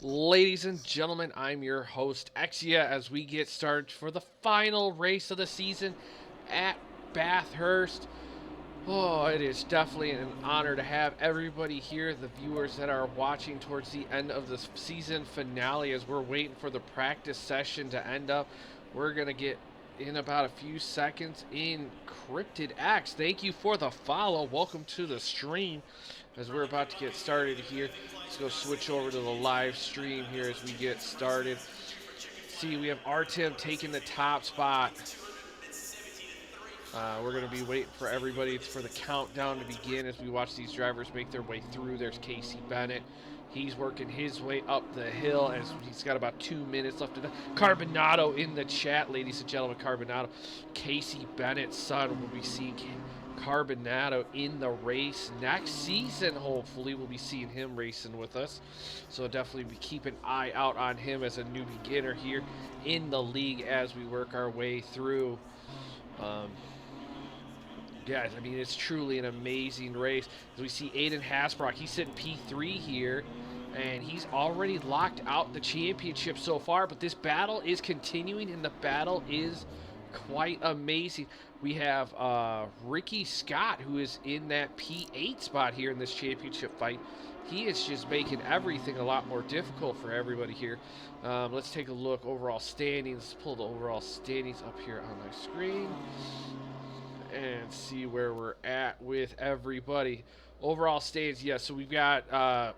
Ladies and gentlemen, I'm your host, Exia, as we get started for the final race of the season at Bathurst. Oh, it is definitely an honor to have everybody here, the viewers that are watching towards the end of the season finale as we're waiting for the practice session to end up. We're going to get in about a few seconds. Encrypted X, thank you for the follow. Welcome to the stream as we're about to get started here. Let's go switch over to the live stream here as we get started. See, we have Artem taking the top spot. We're going to be waiting for everybody for the countdown to begin as we watch these drivers make their way through. There's Casey Bennett. He's working his way up the hill as he's got about 2 minutes left. Carbonado in the chat, ladies and gentlemen. Carbonado. Casey Bennett's son will be seeing Carbonado in the race next season. Hopefully, we'll be seeing him racing with us. So definitely be keep an eye out on him as a new beginner here in the league as we work our way through. Yeah, I mean, it's truly an amazing race. As we see Aiden Hasbrock, he's sitting P3 here, and he's already locked out the championship so far, but this battle is continuing, and the battle is quite amazing. We have Ricky Scott, who is in that P8 spot here in this championship fight. He is just making everything a lot more difficult for everybody here. Let's take a look. Overall standings. Let's pull the overall standings up here on my screen and see where we're at with everybody. Overall standings, yeah, so we've got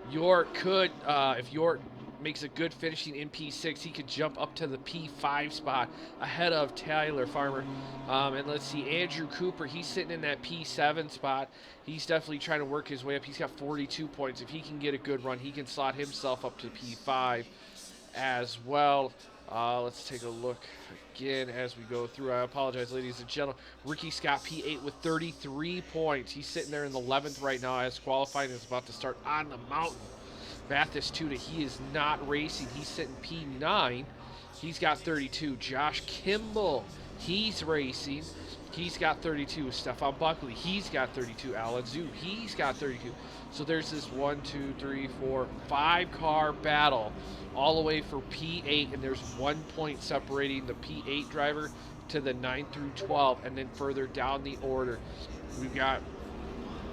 York could, if York makes a good finishing in P6, he could jump up to the P5 spot ahead of Tyler Farmer. And let's see, Andrew Cooper, he's sitting in that P7 spot. He's definitely trying to work his way up. He's got 42 points. If he can get a good run, he can slot himself up to P5 as well. Let's take a look again as we go through. I apologize, ladies and gentlemen. Ricky Scott, P8 with 33 points. He's sitting there in the 11th right now as qualifying is about to start on the mountain. Bathurst Tuda, he is not racing. He's sitting P9. He's got 32. Josh Kimball, he's racing. He's got 32. Stefan Buckley, he's got 32. Alan Zhu, he's got 32. So there's this 1, 2, 3, 4, 5 car battle all the way for P8, and there's 1 point separating the P8 driver to the 9 through 12, and then further down the order, we've got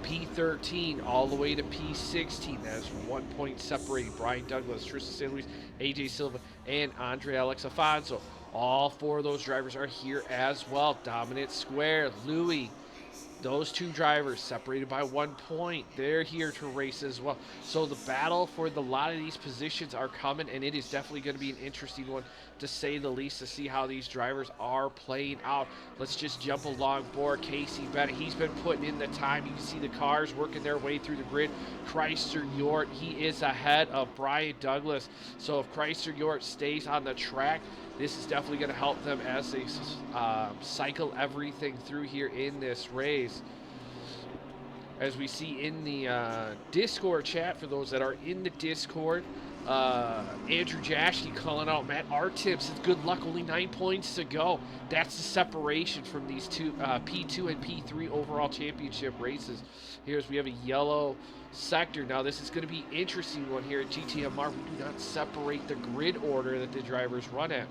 P13 all the way to P16. That is 1 point separating Brian Douglas, Tristan St. Louis, AJ Silva, and Andre Alex Afonso. All four of those drivers are here as well. Dominant Square, Louis, those two drivers separated by 1 point. They're here to race as well. So the battle for a lot of these positions are coming, and it is definitely going to be an interesting one, to say the least, to see how these drivers are playing out. Let's just jump along board. Casey Bennett, he's been putting in the time. You can see the cars working their way through the grid. Chrysler York, he is ahead of Brian Douglas. So if Chrysler York stays on the track, this is definitely going to help them as they cycle everything through here in this race. As we see in the Discord chat, for those that are in the Discord, Andrew Jashke calling out Matt Artem says, good luck, only 9 points to go. That's the separation from these two P2 and P3 overall championship races. Here's we have a yellow sector. Now this is going to be an interesting one here at GTMR. We do not separate the grid order that the drivers run at.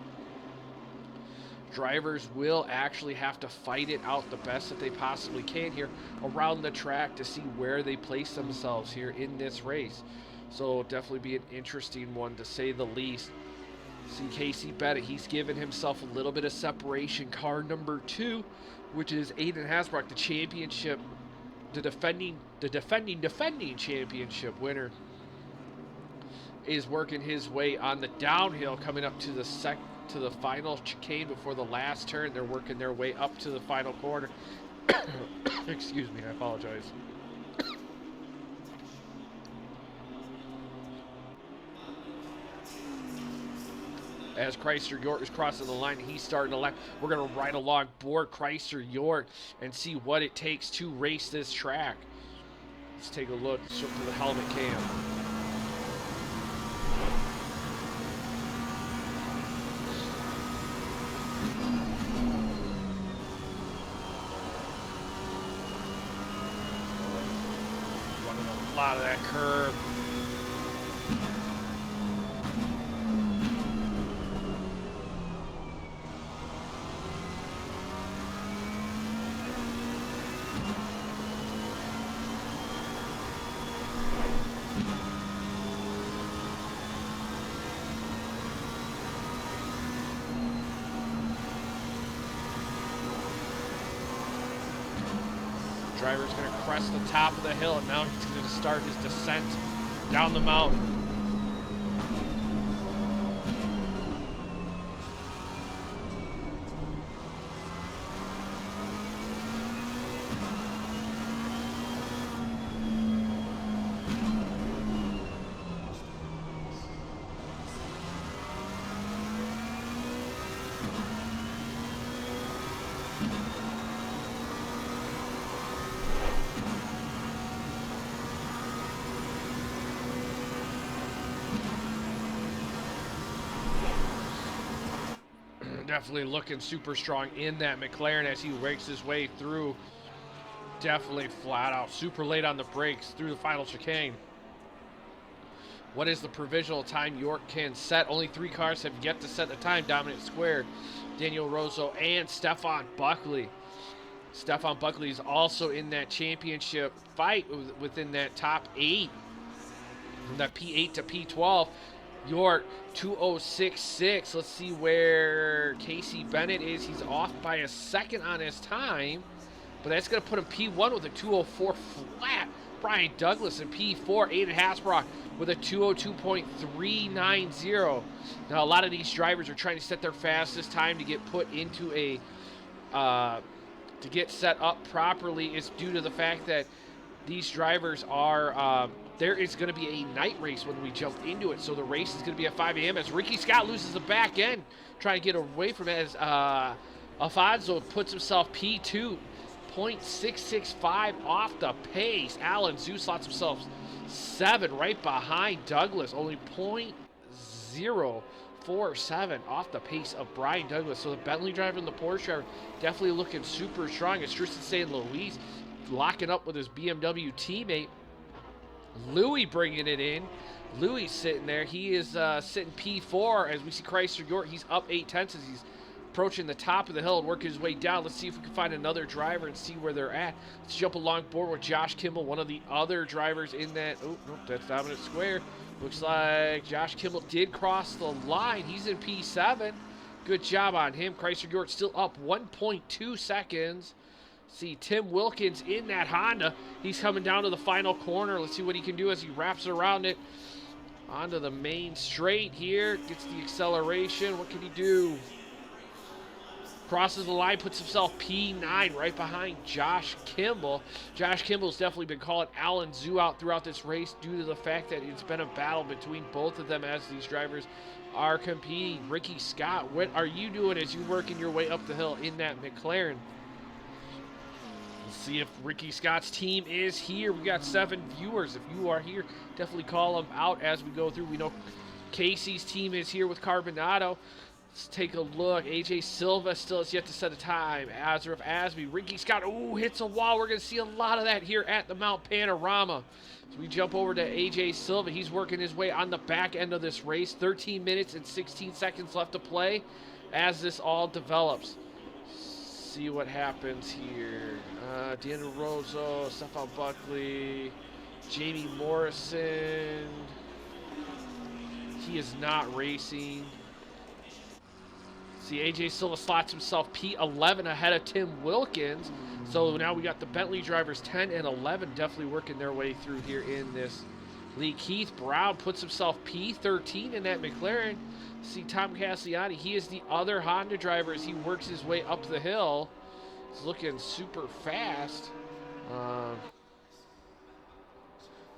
Drivers will actually have to fight it out the best that they possibly can here around the track to see where they place themselves here in this race. So definitely be an interesting one, to say the least. See Casey Bennett, he's given himself a little bit of separation. Car number 2, which is Aiden Hasbrock, the championship, the defending championship winner, is working his way on the downhill, coming up to the final chicane before the last turn. They're working their way up to the final corner. Excuse me, I apologize. As Chrysler York is crossing the line, he's starting to lap. We're going to ride along board Chrysler York and see what it takes to race this track. Let's take a look to the helmet cam. Running a lot of that curve. Driver's going to crest the top of the hill, and now he's going to start his descent down the mountain. Definitely looking super strong in that McLaren as he rakes his way through. Definitely flat out, super late on the brakes through the final chicane. What is the provisional time York can set? Only 3 cars have yet to set the time. Dominant Square, Daniel Rosso, and Stefan Buckley. Stefan Buckley is also in that championship fight within that top 8. From that P8 to P12. York 2:06.6. Let's see where Casey Bennett is. He's off by a second on his time, but that's going to put him P1 with a 2:04 flat. Brian Douglas in P4. Aiden Hasbrock with a 2:02.390. Now, a lot of these drivers are trying to set their fastest time to get put into a to get set up properly. Is due to the fact that these drivers are there is going to be a night race when we jump into it, so the race is going to be at 5 a.m. as Ricky Scott loses the back end, trying to get away from it as Alfonso puts himself P2, 0.665 off the pace. Alan Zhu slots himself 7 right behind Douglas, only 0.047 off the pace of Brian Douglas. So the Bentley driver and the Porsche driver definitely looking super strong. As Tristan St. Louis locking up with his BMW teammate. Louis bringing it in. Louis sitting there. He is sitting P4 as we see Chrysler York. He's up 8/10 as he's approaching the top of the hill and working his way down. Let's see if we can find another driver and see where they're at. Let's jump along board with Josh Kimball, one of the other drivers in that. Oh, nope, that's Dominant Square. Looks like Josh Kimball did cross the line. He's in P7. Good job on him. Chrysler York still up 1.2 seconds. See Tim Wilkins in that Honda. He's coming down to the final corner. Let's see what he can do as he wraps around it onto the main straight here. Gets the acceleration. What can he do? Crosses the line, puts himself P9 right behind Josh Kimball. Josh Kimball's definitely been calling Alan Zhu out throughout this race due to the fact that it's been a battle between both of them as these drivers are competing. Ricky Scott, what are you doing as you're working your way up the hill in that McLaren? Let's see if Ricky Scott's team is here. We got 7 viewers. If you are here, definitely call them out as we go through. We know Casey's team is here with Carbonado. Let's take a look. AJ Silva still has yet to set a time. Azarov Asby. Ricky Scott, ooh, hits a wall. We're going to see a lot of that here at the Mount Panorama. So we jump over to AJ Silva. He's working his way on the back end of this race. 13 minutes and 16 seconds left to play as this all develops. See what happens here. Daniel Rosso, Stefan Buckley, Jamie Morrison. He is not racing. See, AJ Silva slots himself P11 ahead of Tim Wilkins. So now we got the Bentley drivers 10 and 11 definitely working their way through here in this league. Keith Brown puts himself P13 in that McLaren. See Tom Cassiani, he is the other Honda driver as he works his way up the hill. He's looking super fast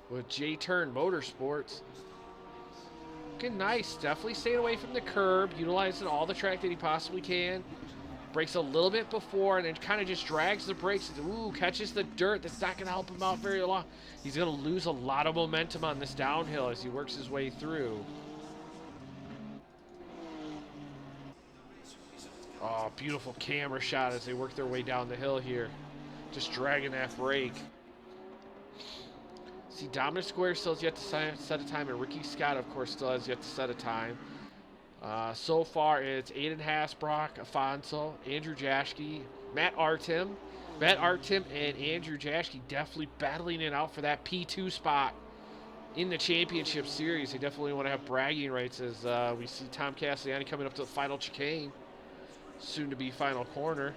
with J-Turn Motorsports. Looking nice, definitely staying away from the curb, utilizing all the track that he possibly can. Brakes a little bit before and then kind of just drags the brakes. Ooh, catches the dirt. That's not going to help him out very long. He's going to lose a lot of momentum on this downhill as he works his way through. Oh, beautiful camera shot as they work their way down the hill here. Just dragging that brake. See, Dominant Square still has yet to set a time, and Ricky Scott, of course, still has yet to set a time. So far, it's Aiden Hasbrock, Afonso, Andrew Jaschke, Matt Artem. Matt Artem and Andrew Jaschke definitely battling it out for that P2 spot in the championship series. They definitely want to have bragging rights as we see Tom Cassiani coming up to the final chicane. Soon to be final corner.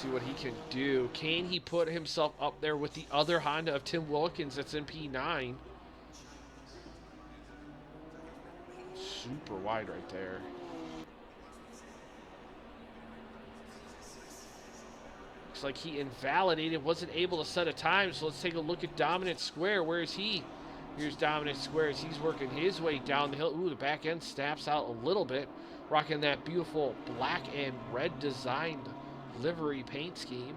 See what he can do. Can he put himself up there with the other Honda of Tim Wilkins that's in P9? Super wide right there. Looks like he invalidated, wasn't able to set a time, so let's take a look at Dominant Square. Where is he? Here's Dominant Square as he's working his way down the hill. Ooh, the back end snaps out a little bit. Rocking that beautiful black and red designed livery paint scheme.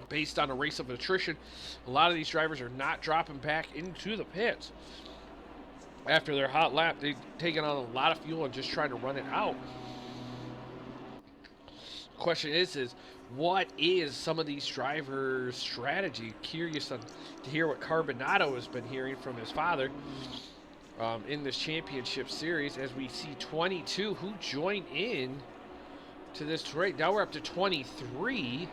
Based on a race of attrition, a lot of these drivers are not dropping back into the pits. After their hot lap, they've taken on a lot of fuel and just trying to run it out. The question is what is some of these drivers' strategy? Curious to hear what Carbonado has been hearing from his father in this championship series, as we see 22 who join in to this race. Now we're up to 23.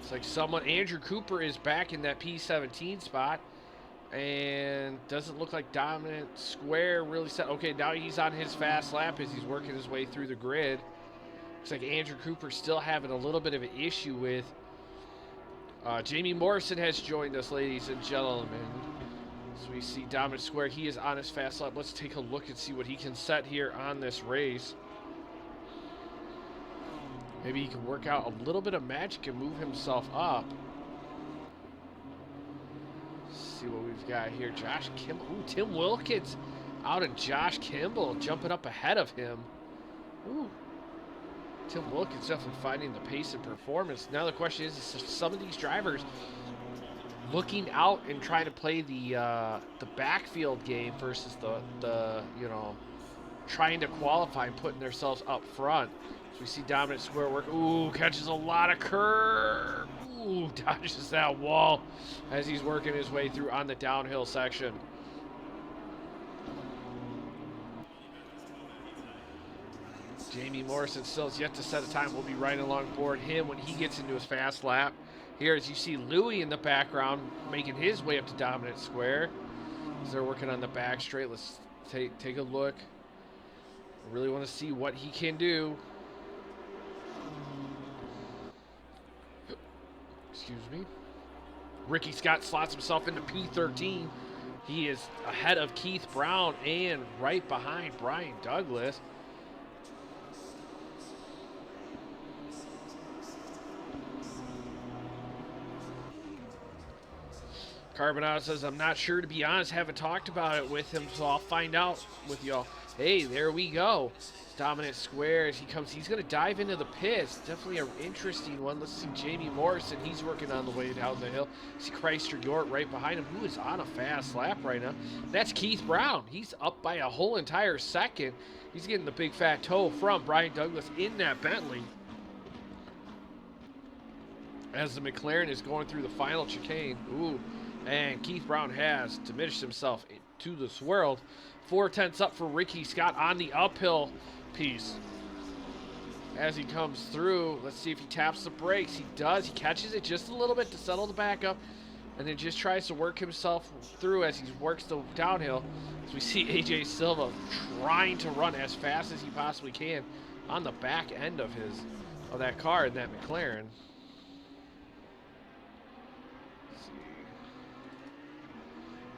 It's like Andrew Cooper is back in that P17 spot. And doesn't look like Dominant Square really set. Okay, now he's on his fast lap as he's working his way through the grid. Looks like Andrew Cooper still having a little bit of an issue with. Jamie Morrison has joined us, ladies and gentlemen. So we see Dominant Square. He is on his fast lap. Let's take a look and see what he can set here on this race. Maybe he can work out a little bit of magic and move himself up. See what we've got here. Josh Kimball. Ooh, Tim Wilkins out, and Josh Kimball jumping up ahead of him. Ooh. Tim Wilkins definitely finding the pace and performance. Now the question is some of these drivers looking out and trying to play the backfield game versus the you know, trying to qualify and putting themselves up front. So we see Dominant Square work. Ooh, catches a lot of curve. Ooh, dodges that wall as he's working his way through on the downhill section. Jamie Morrison still has yet to set a time. We'll be right along board him when he gets into his fast lap. Here, as you see Louie in the background making his way up to Dominant Square as they're working on the back straight. Let's take a look. I really want to see what he can do. Excuse me. Ricky Scott slots himself into P13. He is ahead of Keith Brown and right behind Brian Douglas. Carbonado says, I'm not sure, to be honest. Haven't talked about it with him, so I'll find out with y'all. Hey, there we go. Dominant Square as he comes. He's going to dive into the pits. Definitely an interesting one. Let's see Jamie Morrison. He's working on the way down the hill. See Chrysler York right behind him, who is on a fast lap right now. That's Keith Brown. He's up by a whole entire second. He's getting the big fat toe from Brian Douglas in that Bentley. As the McLaren is going through the final chicane. Ooh. And Keith Brown has diminished himself to this world. 4/10 up for Ricky Scott on the uphill piece. As he comes through, let's see if he taps the brakes. He does. He catches it just a little bit to settle the back up, and then just tries to work himself through as he works the downhill. As we see AJ Silva trying to run as fast as he possibly can on the back end of that car in that McLaren.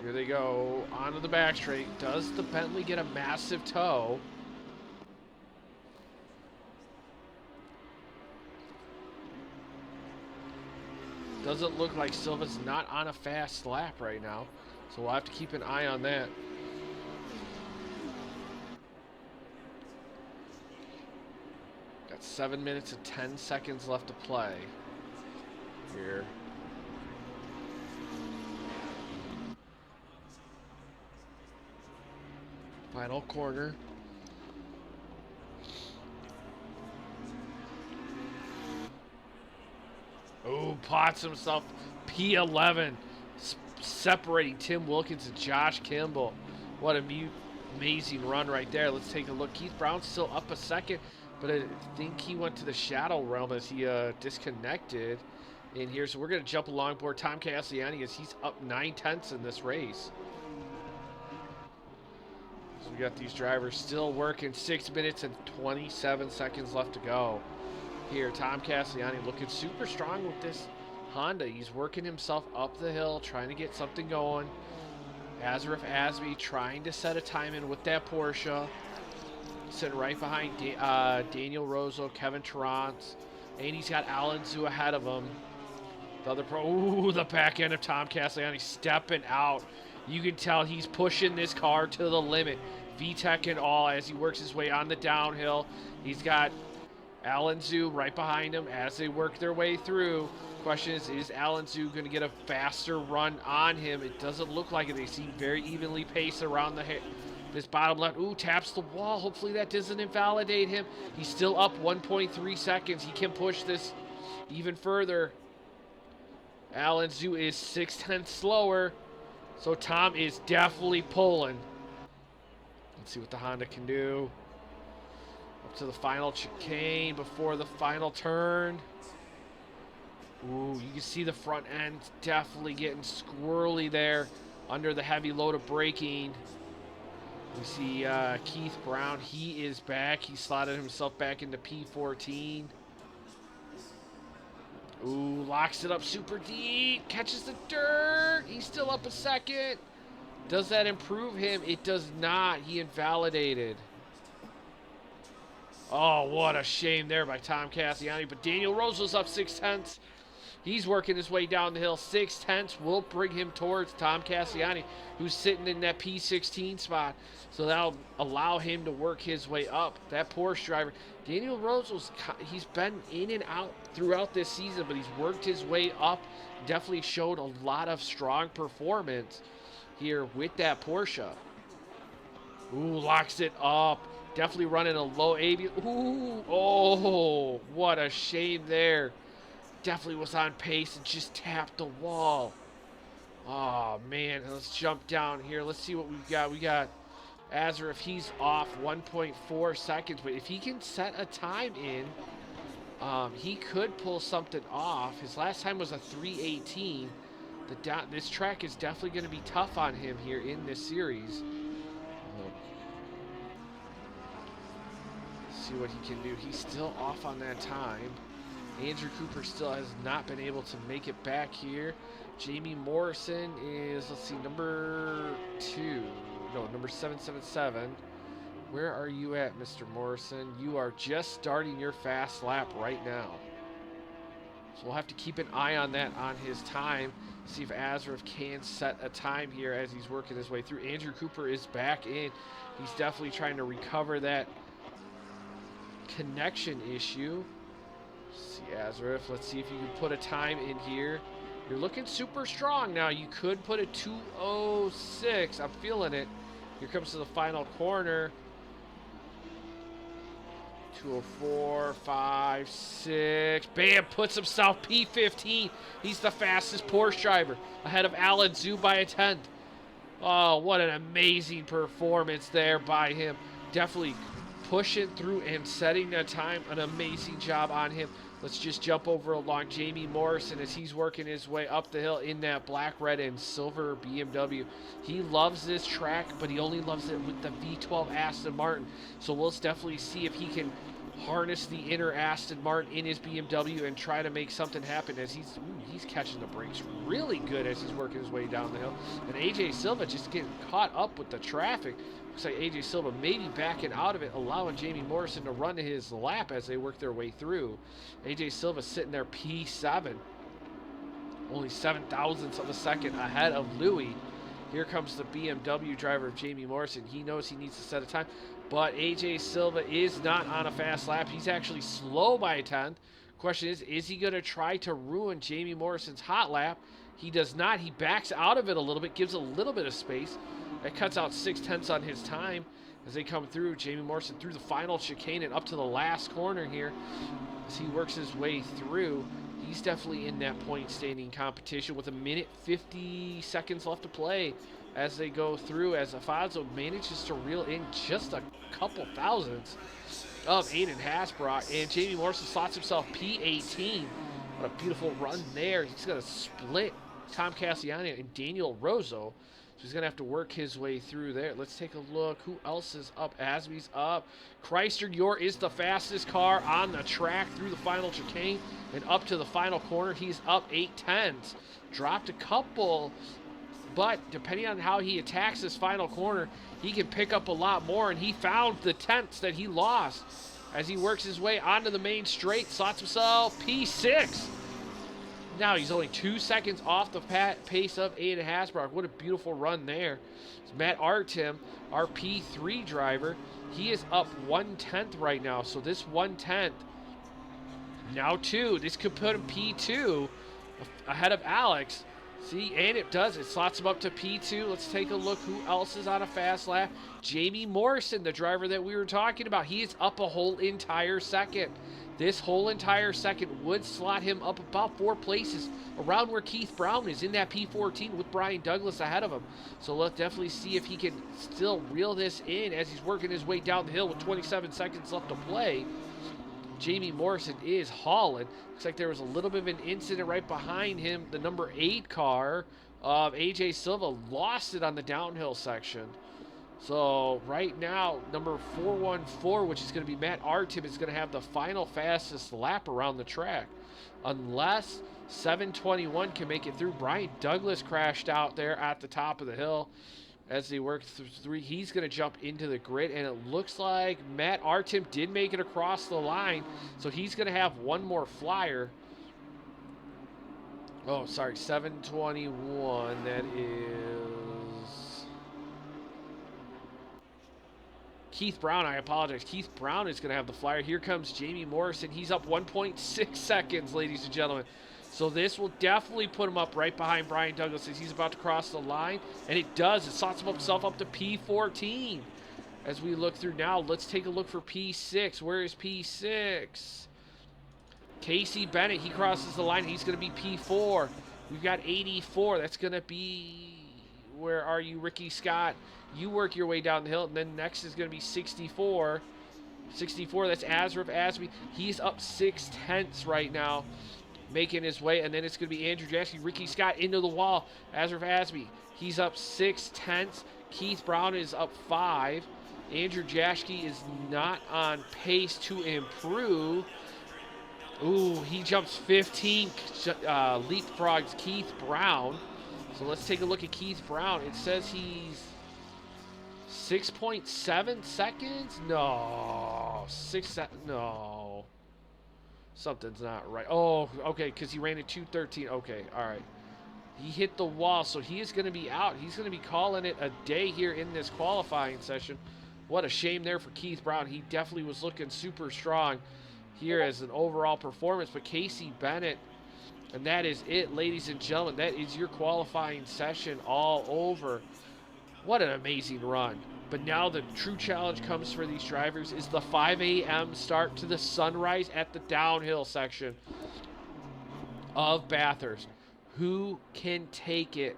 Here they go, onto the back straight. Does the Bentley get a massive toe? Doesn't look like Silva's not on a fast lap right now, so we'll have to keep an eye on that. Got 7 minutes and 10 seconds left to play here. Final corner. Oh, pots himself. P11. Separating Tim Wilkins and Josh Kimball. What a amazing run right there. Let's take a look. Keith Brown still up a second. but I think he went to the shadow realm as he disconnected in here. So we're going to jump along board Tom Cassiani as he's up 9/10 in this race. So we got these drivers still working. 6 minutes and 27 seconds left to go. Here, Tom Cassiani looking super strong with this Honda. He's working himself up the hill, trying to get something going. Azareth Asby trying to set a time in with that Porsche. Sitting right behind Daniel Rosso, Kevin Tarrant, and he's got Alan Zhu ahead of him. The other pro, ooh, the back end of Tom Cassiani stepping out. You can tell he's pushing this car to the limit. VTEC and all as he works his way on the downhill. He's got Alan Zhu right behind him as they work their way through. Question is Alan Zhu going to get a faster run on him? It doesn't look like it. They seem very evenly paced around this bottom left. Ooh, taps the wall. Hopefully that doesn't invalidate him. He's still up 1.3 seconds. He can push this even further. Alan Zhu is 6/10 slower. So Tom is definitely pulling. Let's see what the Honda can do. Up to the final chicane before the final turn. Ooh, you can see the front end definitely getting squirrely there under the heavy load of braking. We see Keith Brown. He is back. He slotted himself back into P14. Ooh, locks it up super deep. Catches the dirt. He's still up a second. Does that improve him? It does not. He invalidated. Oh, what a shame there by Tom Cassiani. But Daniel Rosso's up 6/10. He's working his way down the hill. 6/10 will bring him towards Tom Cassiani, who's sitting in that P16 spot. So that'll allow him to work his way up. That Porsche driver, Daniel Rosso's, he's been in and out throughout this season, but he's worked his way up. Definitely showed a lot of strong performance here with that Porsche. Ooh, locks it up. Definitely running a low AB. Ooh, oh, what a shame there. Definitely was on pace and just tapped the wall. Oh, man. Let's jump down here. Let's see what we've got. We got Azareth. He's off 1.4 seconds, but if he can set a time in, he could pull something off. His last time was a 3:18. This track is definitely going to be tough on him here in this series. See what he can do. He's still off on that time. Andrew Cooper still has not been able to make it back here. Jamie Morrison is, let's see, number 777. Where are you at, Mr. Morrison? You are just starting your fast lap right now. So we'll have to keep an eye on that on his time. See if Azareth can set a time here as he's working his way through. Andrew Cooper is back in. He's definitely trying to recover that connection issue. See Azareth, let's see if you can put a time in here. You're looking super strong now. You could put a 2:06. I'm feeling it. Here comes to the final corner. 2:04, 5, 6. Bam, puts himself P15. He's the fastest Porsche driver, ahead of Alan Zhu by a 10th. Oh, what an amazing performance there by him. Definitely pushing through and setting the time. An amazing job on him. Let's just jump over along Jamie Morrison as he's working his way up the hill in that black, red, and silver BMW. He loves this track, but he only loves it with the V12 Aston Martin. So we'll definitely see if he can harness the inner Aston Martin in his BMW and try to make something happen as he's catching the brakes really good as he's working his way down the hill. And AJ Silva just getting caught up with the traffic. Looks like AJ Silva maybe backing out of it, allowing Jamie Morrison to run his lap as they work their way through. AJ Silva sitting there P7. Only 7 thousandths of a second ahead of Louis. Here comes the BMW driver of Jamie Morrison. He knows he needs to set a time, but AJ Silva is not on a fast lap. He's actually slow by a 10th. Question is he going to try to ruin Jamie Morrison's hot lap? He does not. He backs out of it a little bit, gives a little bit of space. That cuts out 6/10 on his time as they come through. Jamie Morrison through the final chicane and up to the last corner here as he works his way through. He's definitely in that point standing competition with 1:50 left to play as they go through, as Afonso manages to reel in just a couple thousandths. of Aiden Hasbrock. And Jamie Morrison slots himself P18. What a beautiful run there. He's going to split Tom Cassiani and Daniel Rosso. So he's going to have to work his way through there. Let's take a look. Who else is up? Asby's up. Chrysler York is the fastest car on the track through the final chicane and up to the final corner. He's up 8/10. Dropped a couple, but depending on how he attacks this final corner, he can pick up a lot more, and he found the tenths that he lost as he works his way onto the main straight. Slots himself P6. Now he's only 2 seconds off the pace of Aiden Hasbrock. What a beautiful run there. It's Matt Artem, our P3 driver. He is up 1/10 right now. So this 1/10, now 2. This could put him P2 ahead of Alex. See, and it does. It slots him up to P2. Let's take a look who else is on a fast lap. Jamie Morrison, the driver that we were talking about. He is up a whole entire second. This whole entire second would slot him up about 4 places around where Keith Brown is in that P14 with Brian Douglas ahead of him. So let's definitely see if he can still reel this in as he's working his way down the hill with 27 seconds left to play. Jamie Morrison is hauling. Looks like there was a little bit of an incident right behind him. The number 8 car of AJ Silva lost it on the downhill section. So right now, number 414, which is going to be Matt Artem, is going to have the final fastest lap around the track. Unless 721 can make it through. Brian Douglas crashed out there at the top of the hill. As they work through, he's going to jump into the grid, and it looks like Matt Artem did make it across the line, so he's going to have one more flyer. Oh, sorry, 721, that is Keith Brown. I apologize. Keith Brown is going to have the flyer. Here comes Jamie Morrison. He's up 1.6 seconds, ladies and gentlemen. So this will definitely put him up right behind Brian Douglas as he's about to cross the line. And it does. It slots himself up to P14. As we look through now, let's take a look for P6. Where is P6? Casey Bennett, he crosses the line. He's going to be P4. We've got 84. That's going to be... Where are you, Ricky Scott? You work your way down the hill. And then next is going to be 64. 64, that's Azraf Asby. He's up 6/10 right now, making his way, and then it's going to be Andrew Jassky, Ricky Scott into the wall. Azraf Asby, he's up 6/10. Keith Brown is up 5. Andrew Jassky is not on pace to improve. Ooh, he jumps 15, leapfrogs Keith Brown. So let's take a look at Keith Brown. It says he's 6.7 seconds? No. No. Something's not right. Oh, okay, because he ran at 2:13. Okay, all right. He hit the wall, so he is going to be out. He's going to be calling it a day here in this qualifying session. What a shame there for Keith Brown. He definitely was looking super strong here as an overall performance. But Casey Bennett, and that is it, ladies and gentlemen. That is your qualifying session all over. What an amazing run. But now the true challenge comes for these drivers is the 5 a.m. start to the sunrise at the downhill section of Bathurst. Who can take it?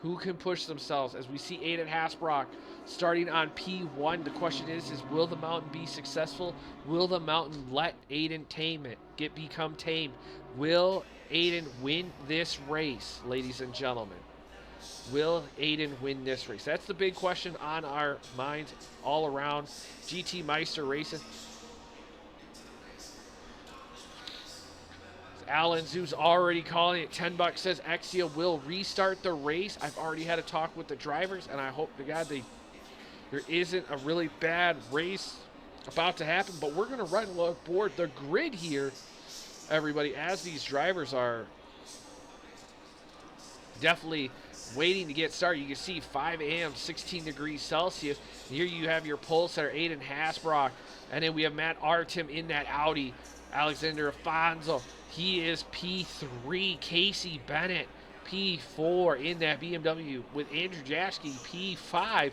Who can push themselves? As we see Aiden Hasbrock starting on P1, the question is will the mountain be successful? Will the mountain let Aiden tame it, become tamed? Will Aiden win this race, ladies and gentlemen? Will Aiden win this race? That's the big question on our minds all around GT Meister racing. Alan Zoo's already calling it. $10 says Exia will restart the race. I've already had a talk with the drivers, and I hope to God there isn't a really bad race about to happen. But we're going to run aboard the grid here, everybody, as these drivers are definitely waiting to get started. You can see 5 a.m., 16 degrees Celsius. Here you have your pole setter, Aiden Hasbrock. And then we have Matt Artem in that Audi. Alexander Afonso, he is P3. Casey Bennett, P4 in that BMW with Andrew Jassky, P5.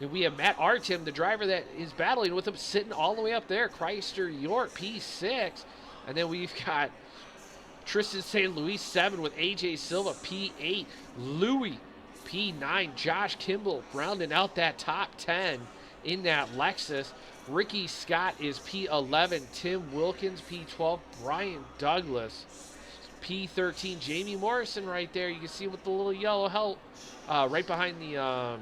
And we have Matt Artem, the driver that is battling with him, sitting all the way up there. Chrysler York, P6. And then we've got Tristan St. Louis, 7 with AJ Silva, P8. Louis, P9. Josh Kimball rounding out that top 10 in that Lexus. Ricky Scott is P11. Tim Wilkins, P12. Brian Douglas, P13. Jamie Morrison right there. You can see with the little yellow help right behind the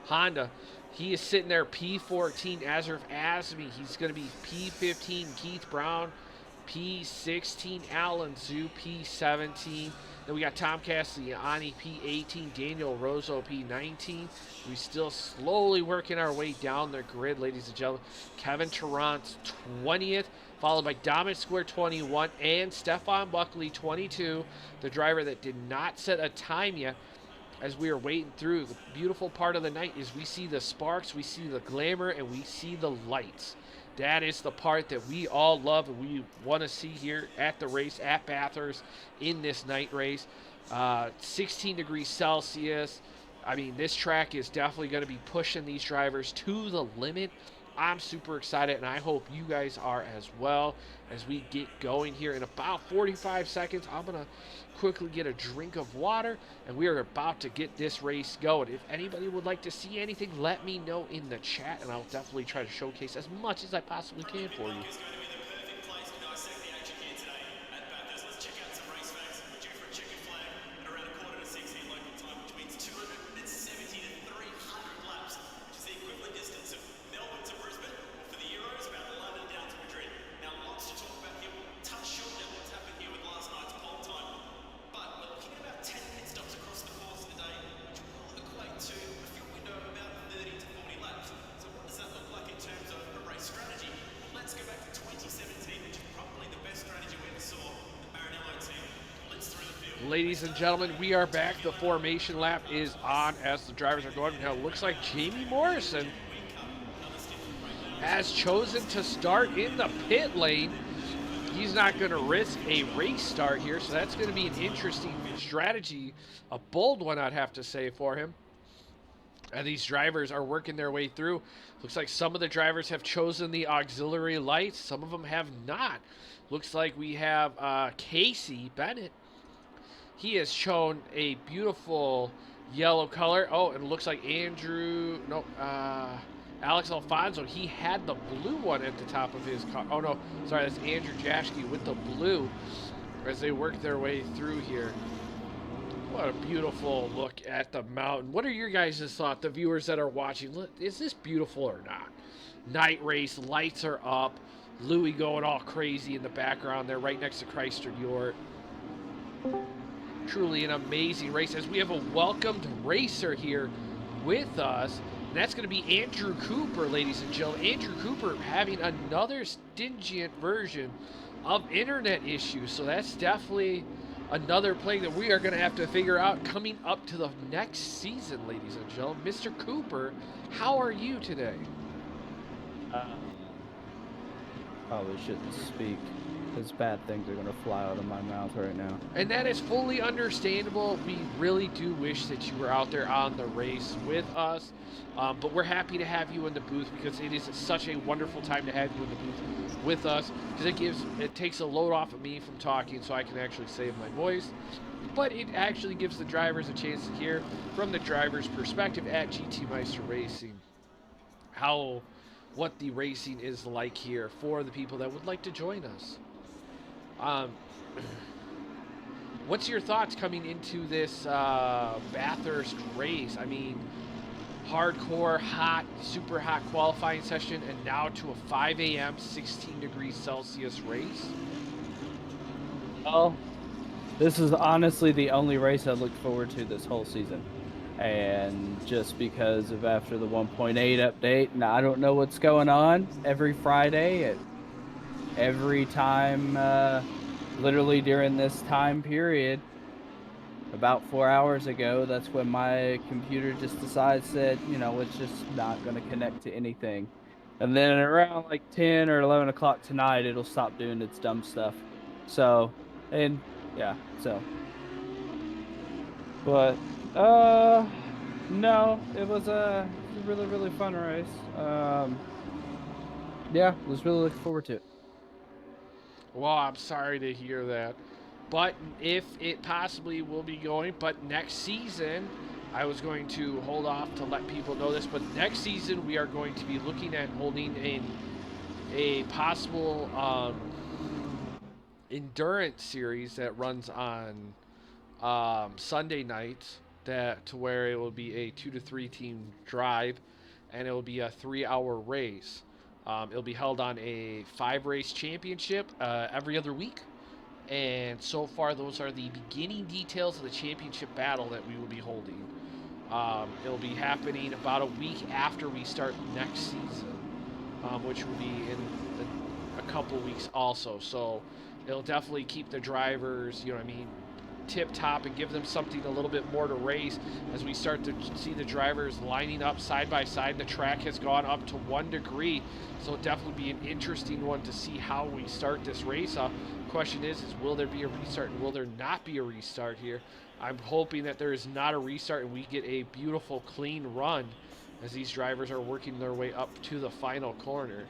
Honda. He is sitting there, P14. Azarf Azmi, he's going to be P15. Keith Brown, P16. Alan Zhu, P17. Then we got Tom Castellani, P18. Daniel Rosso, P19. We still slowly working our way down the grid, ladies and gentlemen. Kevin Tarrant's 20th, followed by Dominic Square 21 and Stefan Buckley 22, the driver that did not set a time yet. As we are waiting through, the beautiful part of the night is we see the sparks, we see the glamour, and we see the lights. That is the part that we all love and we want to see here at the race at Bathurst in this night race. 16 degrees Celsius. I mean, this track is definitely going to be pushing these drivers to the limit. I'm super excited, and I hope you guys are as well as we get going here. In about 45 seconds, I'm going to quickly get a drink of water, and we are about to get this race going. If anybody would like to see anything, let me know in the chat, and I'll definitely try to showcase as much as I possibly can for you. Ladies and gentlemen, we are back. The formation lap is on as the drivers are going. Now it looks like Jamie Morrison has chosen to start in the pit lane. He's not going to risk a race start here, so that's going to be an interesting strategy, a bold one I'd have to say for him. And these drivers are working their way through. Looks like some of the drivers have chosen the auxiliary lights. Some of them have not. Looks like we have Casey Bennett. He has shown a beautiful yellow color. Oh, and it looks like Alex Alfonso, he had the blue one at the top of his car. Oh, no, sorry, that's Andrew Jaschke with the blue as they work their way through here. What a beautiful look at the mountain. What are your guys' thoughts, the viewers that are watching? Is this beautiful or not? Night race, lights are up. Louis going all crazy in the background there right next to Chrysler Dior. Truly an amazing race as we have a welcomed racer here with us. And that's going to be Andrew Cooper, ladies and gentlemen. Andrew Cooper having another stingent version of internet issues. So that's definitely another play that we are going to have to figure out coming up to the next season, ladies and gentlemen. Mr. Cooper, how are you today? Probably shouldn't speak, because bad things are going to fly out of my mouth right now. And that is fully understandable. We really do wish that you were out there on the race with us. But we're happy to have you in the booth because it is such a wonderful time to have you in the booth with us, because it takes a load off of me from talking so I can actually save my voice. But it actually gives the drivers a chance to hear from the driver's perspective at GT Meister Racing what the racing is like here for the people that would like to join us. What's your thoughts coming into this Bathurst race? I mean, hardcore, hot, super hot qualifying session, and now to a 5 a.m., 16 degrees Celsius race. Well, this is honestly the only race I looked forward to this whole season. And just because of after the 1.8 update, now I don't know what's going on every Friday, every time, literally during this time period, about 4 hours ago, that's when my computer just decides that, it's just not going to connect to anything. And then around like 10 or 11 o'clock tonight, it'll stop doing its dumb stuff. So, and yeah, so. But, no, it was a really, really fun race. Yeah, was really looking forward to it. Well, I'm sorry to hear that. But if it possibly will be going, but next season, I was going to hold off to let people know this, but next season we are going to be looking at holding a possible endurance series that runs on Sunday nights, that to where it will be a 2 to 3 team drive, and it will be a 3-hour race. It'll be held on a 5-race championship every other week. And so far, those are the beginning details of the championship battle that we will be holding. It'll be happening about a week after we start next season, which will be in a couple weeks also. So it'll definitely keep the drivers, you know what I mean, tip top, and give them something a little bit more to race as we start to see the drivers lining up side by side. The track has gone up to 1 degree, so it'll definitely be an interesting one to see how we start this race off. Question is will there be a restart and will there not be a restart here? I'm hoping that there is not a restart and we get a beautiful clean run as these drivers are working their way up to the final corner.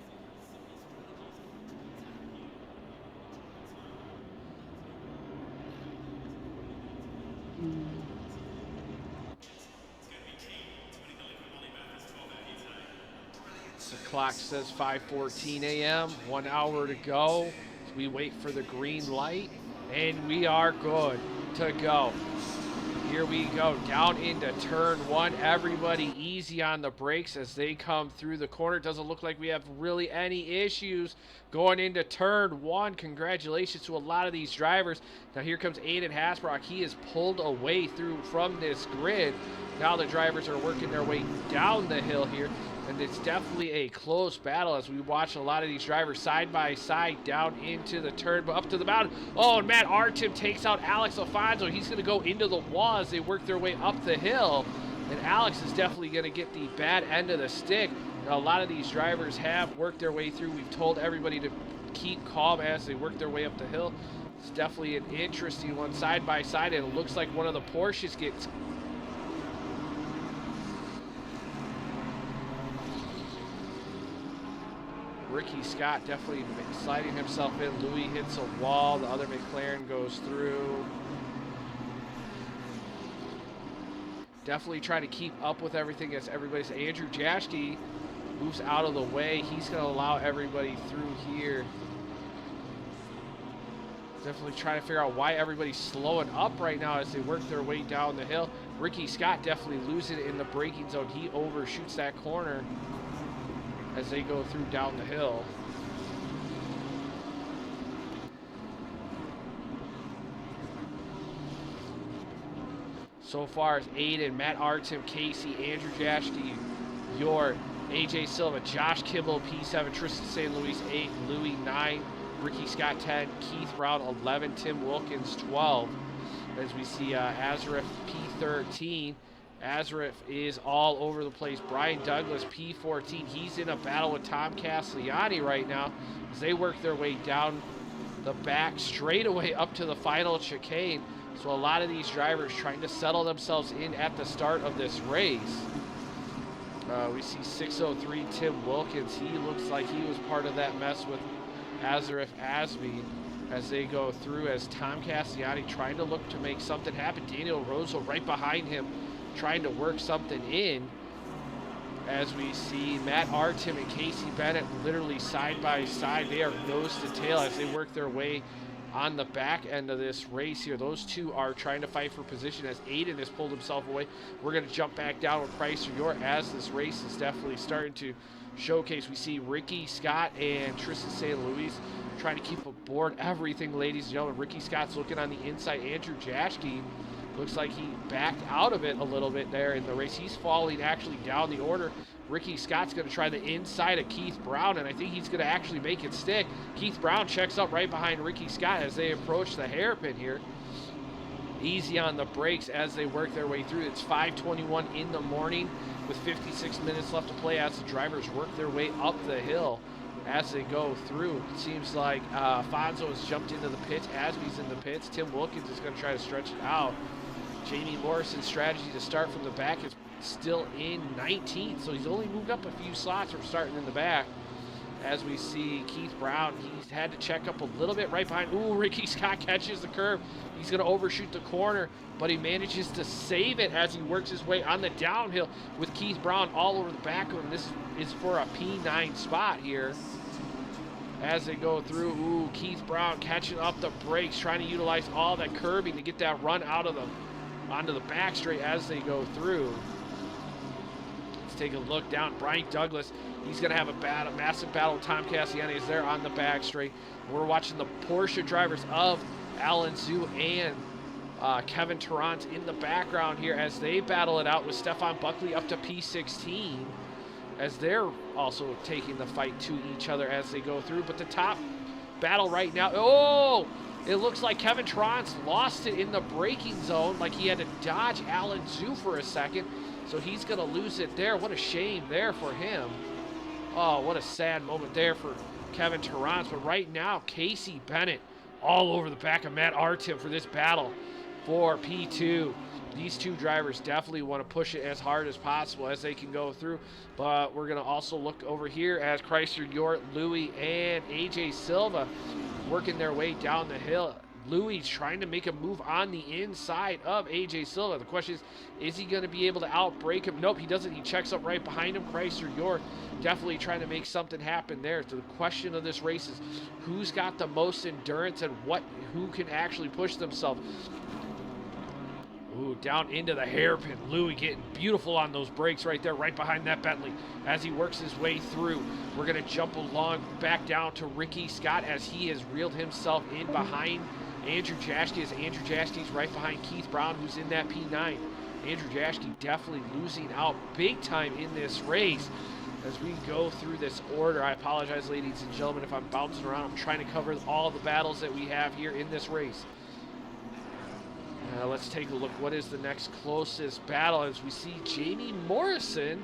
The clock says 5:14 a.m., 1 hour to go. We wait for the green light, and we are good to go. Here we go, down into turn 1. Everybody easy on the brakes as they come through the corner. Doesn't look like we have really any issues going into turn 1. Congratulations to a lot of these drivers. Now here comes Aiden Hasbrock. He is pulled away through from this grid. Now the drivers are working their way down the hill here. And it's definitely a close battle as we watch a lot of these drivers side by side down into the turn, but up to the mountain. Oh, and Matt Artem takes out Alex Alfonso. He's going to go into the wall as they work their way up the hill. And Alex is definitely going to get the bad end of the stick. Now, a lot of these drivers have worked their way through. We've told everybody to keep calm as they work their way up the hill. It's definitely an interesting one side by side, and it looks like one of the Porsches gets Ricky Scott definitely sliding himself in. Louis hits a wall. The other McLaren goes through. Definitely trying to keep up with everything as everybody's. Andrew Jaschke moves out of the way. He's going to allow everybody through here. Definitely trying to figure out why everybody's slowing up right now as they work their way down the hill. Ricky Scott definitely losing it in the braking zone. He overshoots that corner as they go through down the hill. So far as Aiden, Matt Artem, Casey, Andrew Jaschke, York, AJ Silva, Josh Kibble, P7, Tristan St. Louis 8, Louis 9, Ricky Scott 10, Keith Brown 11, Tim Wilkins 12. As we see Azareth P13. Azareth is all over the place. Brian Douglas, P14. He's in a battle with Tom Castellani right now as they work their way down the back straightaway up to the final chicane. So a lot of these drivers trying to settle themselves in at the start of this race. We see 603 Tim Wilkins. He looks like he was part of that mess with Azareth Asby as they go through, as Tom Castellani trying to look to make something happen. Daniel Rosso right behind him, trying to work something in, as we see Matt Artem and Casey Bennett literally side by side. They are nose to tail as they work their way on the back end of this race here. Those two are trying to fight for position as Aiden has pulled himself away. We're going to jump back down with Price or York as this race is definitely starting to showcase. We see Ricky Scott and Tristan St. Louis trying to keep aboard everything, ladies and gentlemen. Ricky Scott's looking on the inside. Andrew Jaschke looks like he backed out of it a little bit there in the race. He's falling actually down the order. Ricky Scott's going to try the inside of Keith Brown, and I think he's going to actually make it stick. Keith Brown checks up right behind Ricky Scott as they approach the hairpin here. Easy on the brakes as they work their way through. It's 5:21 in the morning with 56 minutes left to play as the drivers work their way up the hill as they go through. It seems like Fonzo has jumped into the pits. Asby's in the pits. Tim Wilkins is going to try to stretch it out. Jamie Morrison's strategy to start from the back is still in 19th, so he's only moved up a few slots from starting in the back. as we see Keith Brown. He's had to check up a little bit right behind. Ooh, Ricky Scott catches the curve. He's going to overshoot the corner, but he manages to save it as he works his way on the downhill with Keith Brown all over the back of him. This is for a P9 spot here. As they go through, ooh, Keith Brown catching up the brakes, trying to utilize all that curbing to get that run out of onto the back straight as they go through. Let's take a look down. Brian Douglas, he's going to have a massive battle. Tom Cassiani is there on the back straight. We're watching the Porsche drivers of Alan Zhu and Kevin Tarrant in the background here as they battle it out with Stefan Buckley up to P16. As they're also taking the fight to each other as they go through. But the top battle right now, oh, it looks like Kevin Tarrant's lost it in the braking zone, like he had to dodge Alan Zhu for a second. So he's going to lose it there. What a shame there for him. Oh, what a sad moment there for Kevin Tarrant. But right now, Casey Bennett all over the back of Matt Artem for this battle for P2. These two drivers definitely want to push it as hard as possible as they can go through. But we're going to also look over here as Chrysler, York, Louis, and AJ Silva working their way down the hill. Louis trying to make a move on the inside of AJ Silva. The question is he going to be able to outbrake him? Nope, he doesn't. He checks up right behind him. Chrysler, York definitely trying to make something happen there. So the question of this race is who's got the most endurance and who can actually push themselves. Ooh, down into the hairpin. Louis getting beautiful on those brakes right there, right behind that Bentley as he works his way through. We're going to jump along back down to Ricky Scott as he has reeled himself in behind Andrew Jaschke, as Andrew Jaschke's right behind Keith Brown, who's in that P9. Andrew Jaschke definitely losing out big time in this race. As we go through this order, I apologize, ladies and gentlemen, if I'm bouncing around. I'm trying to cover all the battles that we have here in this race. Let's take a look. What is the next closest battle? As we see Jamie Morrison,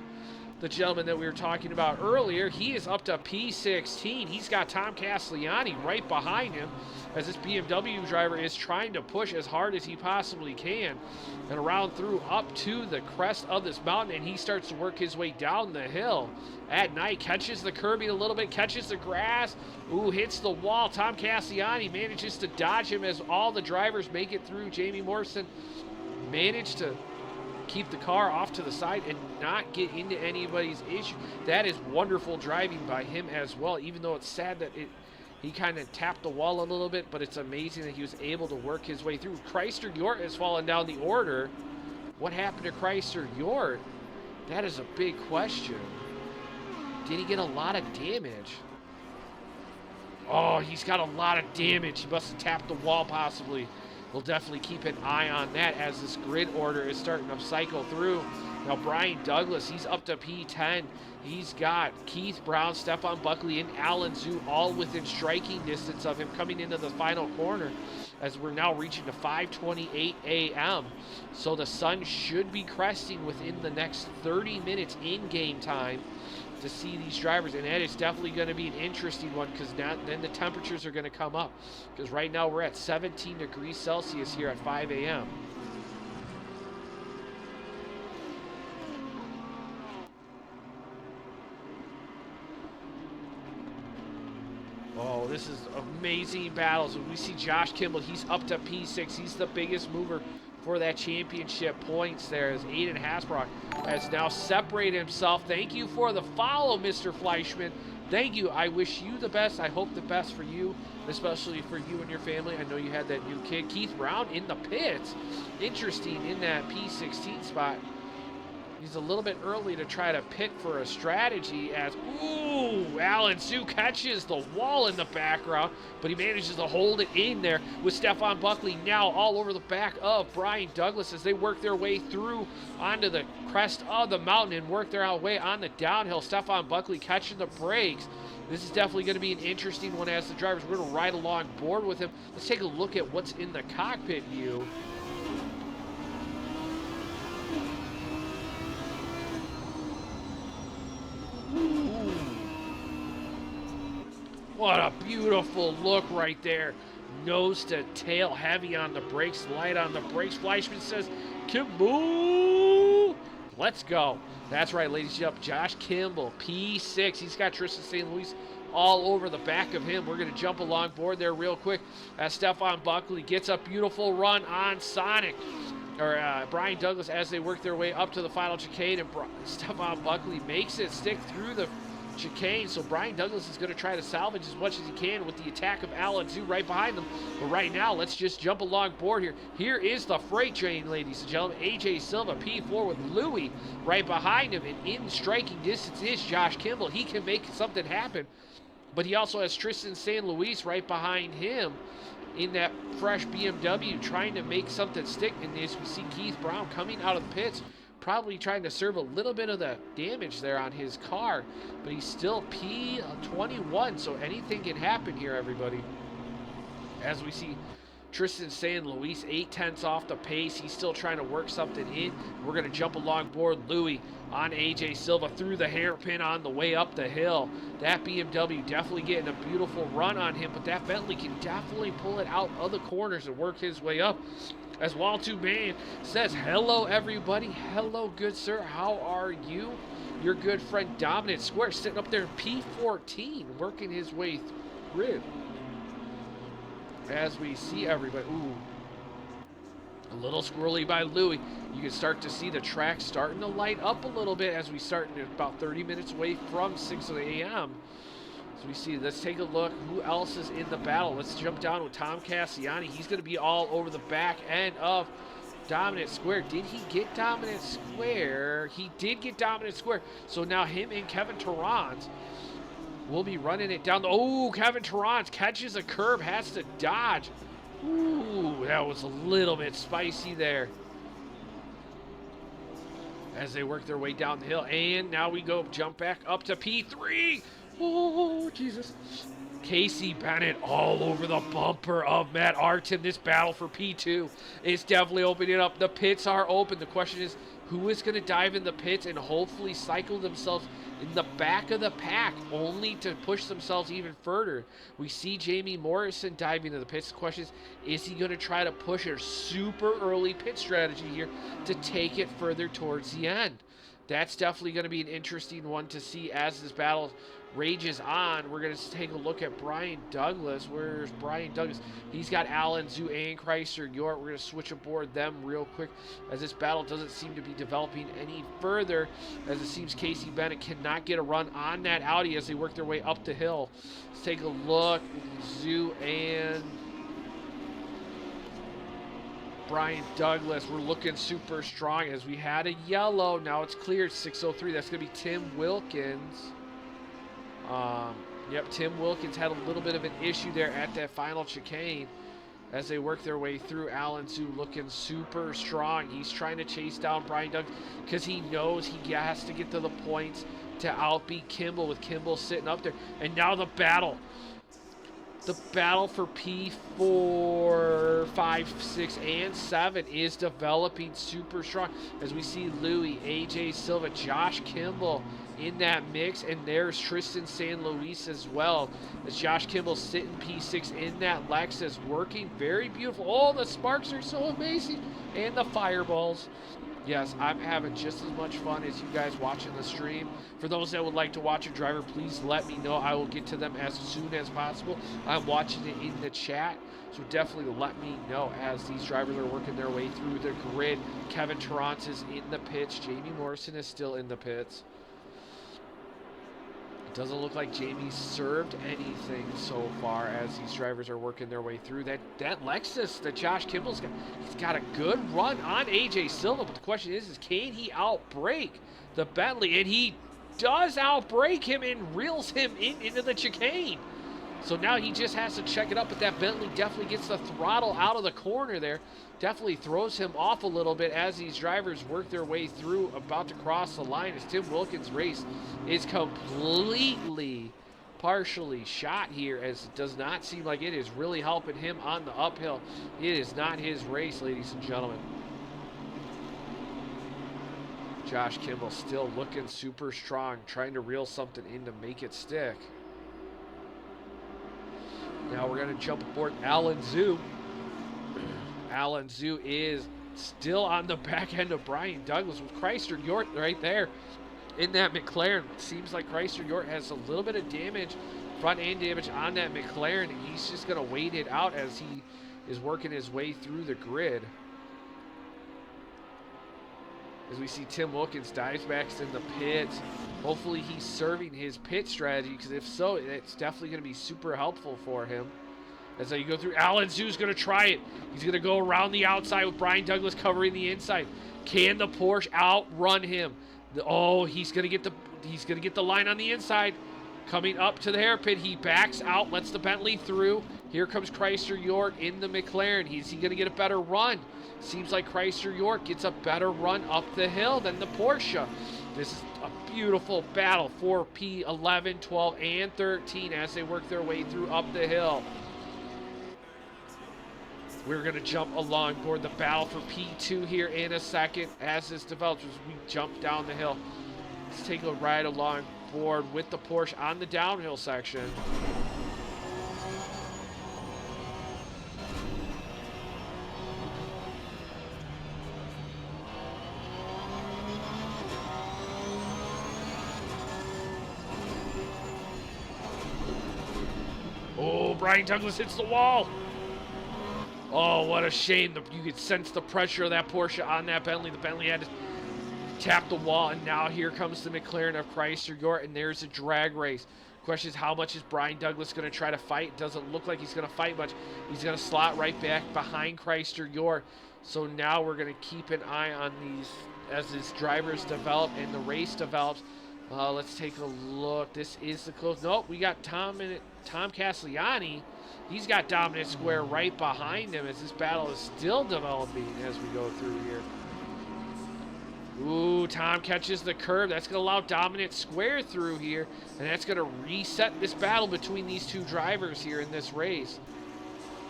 the gentleman that we were talking about earlier, he is up to P16. He's got Tom Castellani right behind him as this BMW driver is trying to push as hard as he possibly can and around through up to the crest of this mountain, and he starts to work his way down the hill at night. Catches the curbing a little bit, catches the grass. Ooh, hits the wall. Tom Cassiani manages to dodge him as all the drivers make it through. Jamie Morrison managed to keep the car off to the side and not get into anybody's issue. That is wonderful driving by him as well, even though it's sad that he kind of tapped the wall a little bit, but it's amazing that he was able to work his way through. Chrysler York has fallen down the order. What happened to Chrysler York? That is a big question. Did he get a lot of damage? Oh, he's got a lot of damage. He must have tapped the wall possibly. We'll definitely keep an eye on that as this grid order is starting to cycle through. Now, Brian Douglas, he's up to P10. He's got Keith Brown, Stefan Buckley, and Alan Zhu all within striking distance of him coming into the final corner as we're now reaching to 5:28 a.m. So the sun should be cresting within the next 30 minutes in game time to see these drivers, and that is definitely going to be an interesting one because then the temperatures are going to come up because right now we're at 17 degrees Celsius here at 5 a.m. Oh, this is amazing battles. We see Josh Kimball, he's up to P6. He's the biggest mover for that championship points there as Aiden Hasbrock has now separated himself. Thank you for the follow, Mr. Fleischman. Thank you. I wish you the best. I hope the best for you, especially for you and your family. I know you had that new kid. Keith Brown in the pits. Interesting in that P16 spot. He's a little bit early to try to pit for a strategy as, ooh, Alan Zhu catches the wall in the background, but he manages to hold it in there with Stefan Buckley now all over the back of Brian Douglas as they work their way through onto the crest of the mountain and work their way on the downhill. Stefan Buckley catching the brakes. This is definitely going to be an interesting one as the drivers. We're going to ride along board with him. Let's take a look at what's in the cockpit view. What a beautiful look right there. Nose to tail, heavy on the brakes, light on the brakes. Fleischman says, Kimball, let's go. That's right, ladies and gentlemen. Josh Kimball, P6. He's got Tristan St. Louis all over the back of him. We're going to jump along board there real quick as Stefan Buckley gets a beautiful run on Brian Douglas as they work their way up to the final chicane, and Stefan Buckley makes it stick through the chicane, so Brian Douglas is going to try to salvage as much as he can with the attack of Alan Zhu right behind them. But right now, let's just jump along board here. Here is the freight train, ladies and gentlemen. AJ Silva, P4 with Louis right behind him, and in striking distance is Josh Kimball. He can make something happen, but he also has Tristan San Luis right behind him in that fresh BMW trying to make something stick. And as we see Keith Brown coming out of the pits, probably trying to serve a little bit of the damage there on his car, but he's still P21, so anything can happen here, everybody. As we see Tristan San Luis 8/10 off the pace, he's still trying to work something in. We're going to jump along board Louis on AJ Silva through the hairpin on the way up the hill. That BMW definitely getting a beautiful run on him, but that Bentley can definitely pull it out of the corners and work his way up. As Waltu Man says, hello everybody, hello good sir, how are you? Your good friend Dominant Square sitting up there in P14, working his way through. As we see everybody, ooh, a little squirrely by Louis. You can start to see the track starting to light up a little bit as we start in about 30 minutes away from 6 a.m. So we see, let's take a look who else is in the battle. Let's jump down with Tom Cassiani. He's going to be all over the back end of Dominant Square. Did he get Dominant Square? He did get Dominant Square. So now him and Kevin Tarrant will be running it down. Oh, Kevin Tarrant catches a curb, has to dodge. Ooh, that was a little bit spicy there as they work their way down the hill. And now we go jump back up to P3. Oh, Jesus. Casey Bennett all over the bumper of Matt Artin. This battle for P2 is definitely opening up. The pits are open. The question is, who is going to dive in the pits and hopefully cycle themselves in the back of the pack, only to push themselves even further? We see Jamie Morrison diving into the pits. The question is he going to try to push a super early pit strategy here to take it further towards the end? That's definitely going to be an interesting one to see as this battle rages on. We're going to take a look at Brian Douglas. Where's Brian Douglas? He's got Alan Zhu and Chrysler York. We're going to switch aboard them real quick as this battle doesn't seem to be developing any further, as it seems Casey Bennett cannot get a run on that Audi as they work their way up the hill. Let's take a look. Zhu and Brian Douglas, we're looking super strong as we had a yellow. Now it's cleared, 603. That's going to be Tim Wilkins. Yep, Tim Wilkins had a little bit of an issue there at that final chicane as they work their way through. Alan Zhu looking super strong. He's trying to chase down Brian Douglas because he knows he has to get to the points to outbeat Kimball, with Kimball sitting up there. And now the battle. The battle for P4, 5, 6, and 7 is developing super strong as we see Louis, AJ Silva, Josh Kimball in that mix, and there's Tristan San Luis as well, as Josh Kimball sitting P6 in that Lexus, working very beautiful. Oh, the sparks are so amazing, and the fireballs. Yes, I'm having just as much fun as you guys watching the stream. For those that would like to watch a driver, please let me know. I will get to them as soon as possible. I'm watching it in the chat, so definitely let me know as these drivers are working their way through the grid. Kevin Tarrant is in the pits. Jamie Morrison is still in the pits. It doesn't look like Jamie served anything so far as these drivers are working their way through. That Lexus that Josh Kimball's got, he's got a good run on AJ Silva, but the question is can he outbrake the Bentley? And he does outbrake him and reels him into the chicane. So now he just has to check it up, but that Bentley definitely gets the throttle out of the corner there. Definitely throws him off a little bit as these drivers work their way through, about to cross the line, as Tim Wilkins' race is completely partially shot here, as it does not seem like it is really helping him on the uphill. It is not his race, ladies and gentlemen. Josh Kimball still looking super strong, trying to reel something in to make it stick. Now we're going to jump aboard Alan Zhu. Alan Zhu is still on the back end of Brian Douglas with Chrysler York right there in that McLaren. Seems like Chrysler York has a little bit of damage front end damage on that McLaren. He's just going to wait it out as he is working his way through the grid. As we see Tim Wilkins dives back in the pits. Hopefully he's serving his pit strategy, because if so, it's definitely going to be super helpful for him. As you go through, Alan Zhu's going to try it. He's going to go around the outside with Brian Douglas covering the inside. Can the Porsche outrun him? He's going to get the line on the inside. Coming up to the hairpin, he backs out, lets the Bentley through. Here comes Chrysler York in the McLaren. Is he going to get a better run? Seems like Chrysler York gets a better run up the hill than the Porsche. This is a beautiful battle for P11, 12, and 13 as they work their way through up the hill. We're going to jump along board the battle for P2 here in a second as this develops as we jump down the hill. Let's take a ride along board with the Porsche on the downhill section. Oh, Brian Douglas hits the wall. Oh, what a shame. You could sense the pressure of that Porsche on that Bentley. The Bentley had to tap the wall, and now here comes the McLaren of Chrysler York, and there's a drag race. Question is, how much is Brian Douglas going to try to fight? It doesn't look like he's going to fight much. He's going to slot right back behind Chrysler York. So now we're going to keep an eye on these as these drivers develop and the race develops. Let's take a look. This is the close. Nope, we got Tom Castellani. He's got dominant square right behind him as this battle is still developing as we go through here. Ooh, Tom catches the curve. That's going to allow dominant square through here, and that's going to reset this battle between these two drivers here in this race.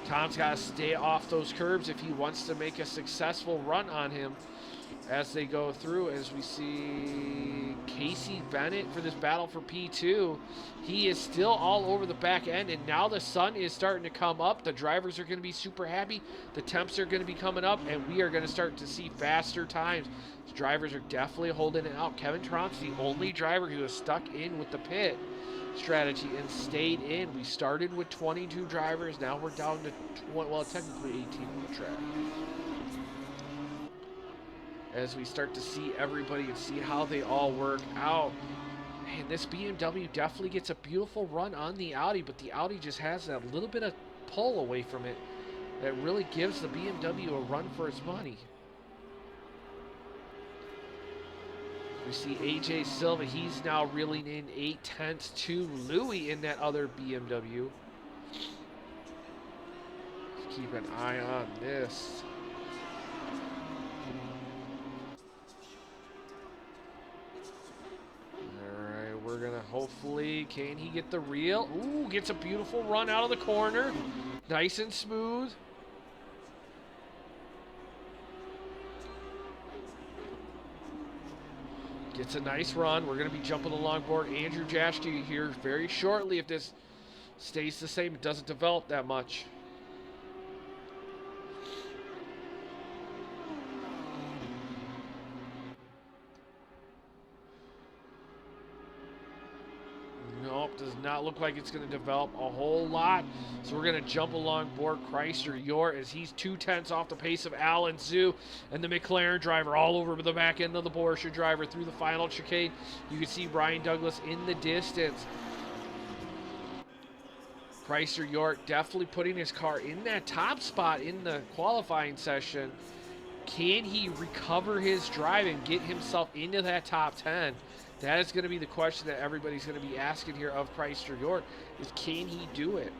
Tom's got to stay off those curbs if he wants to make a successful run on him as they go through. As we see Casey Bennett for this battle for P2. He is still all over the back end, and now the sun is starting to come up. The drivers are going to be super happy. The temps are going to be coming up, and we are going to start to see faster times. The drivers are definitely holding it out. Kevin Tromp's the only driver who is stuck in with the pit strategy and stayed in. We started with 22 drivers. Now we're down to, technically 18 on the track. As we start to see everybody and see how they all work out. And this BMW definitely gets a beautiful run on the Audi, but the Audi just has that little bit of pull away from it that really gives the BMW a run for its money. We see AJ Silva, he's now reeling in 8/10 to Louis in that other BMW. Keep an eye on this. Alright, we're gonna hopefully, can he get the reel? Ooh, gets a beautiful run out of the corner. Nice and smooth. Gets a nice run. We're going to be jumping along board Andrew Jaschke here very shortly. If this stays the same, it doesn't develop that much. Nope, does not look like it's going to develop a whole lot. So we're going to jump along board Chrysler York as he's 2/10 off the pace of Alan Zhu and the McLaren driver all over the back end of the Porsche driver through the final chicane. You can see Brian Douglas in the distance. Chrysler York definitely putting his car in that top spot in the qualifying session. Can he recover his drive and get himself into that top 10? That is going to be the question that everybody's going to be asking here of Chrysler York, is can he do it?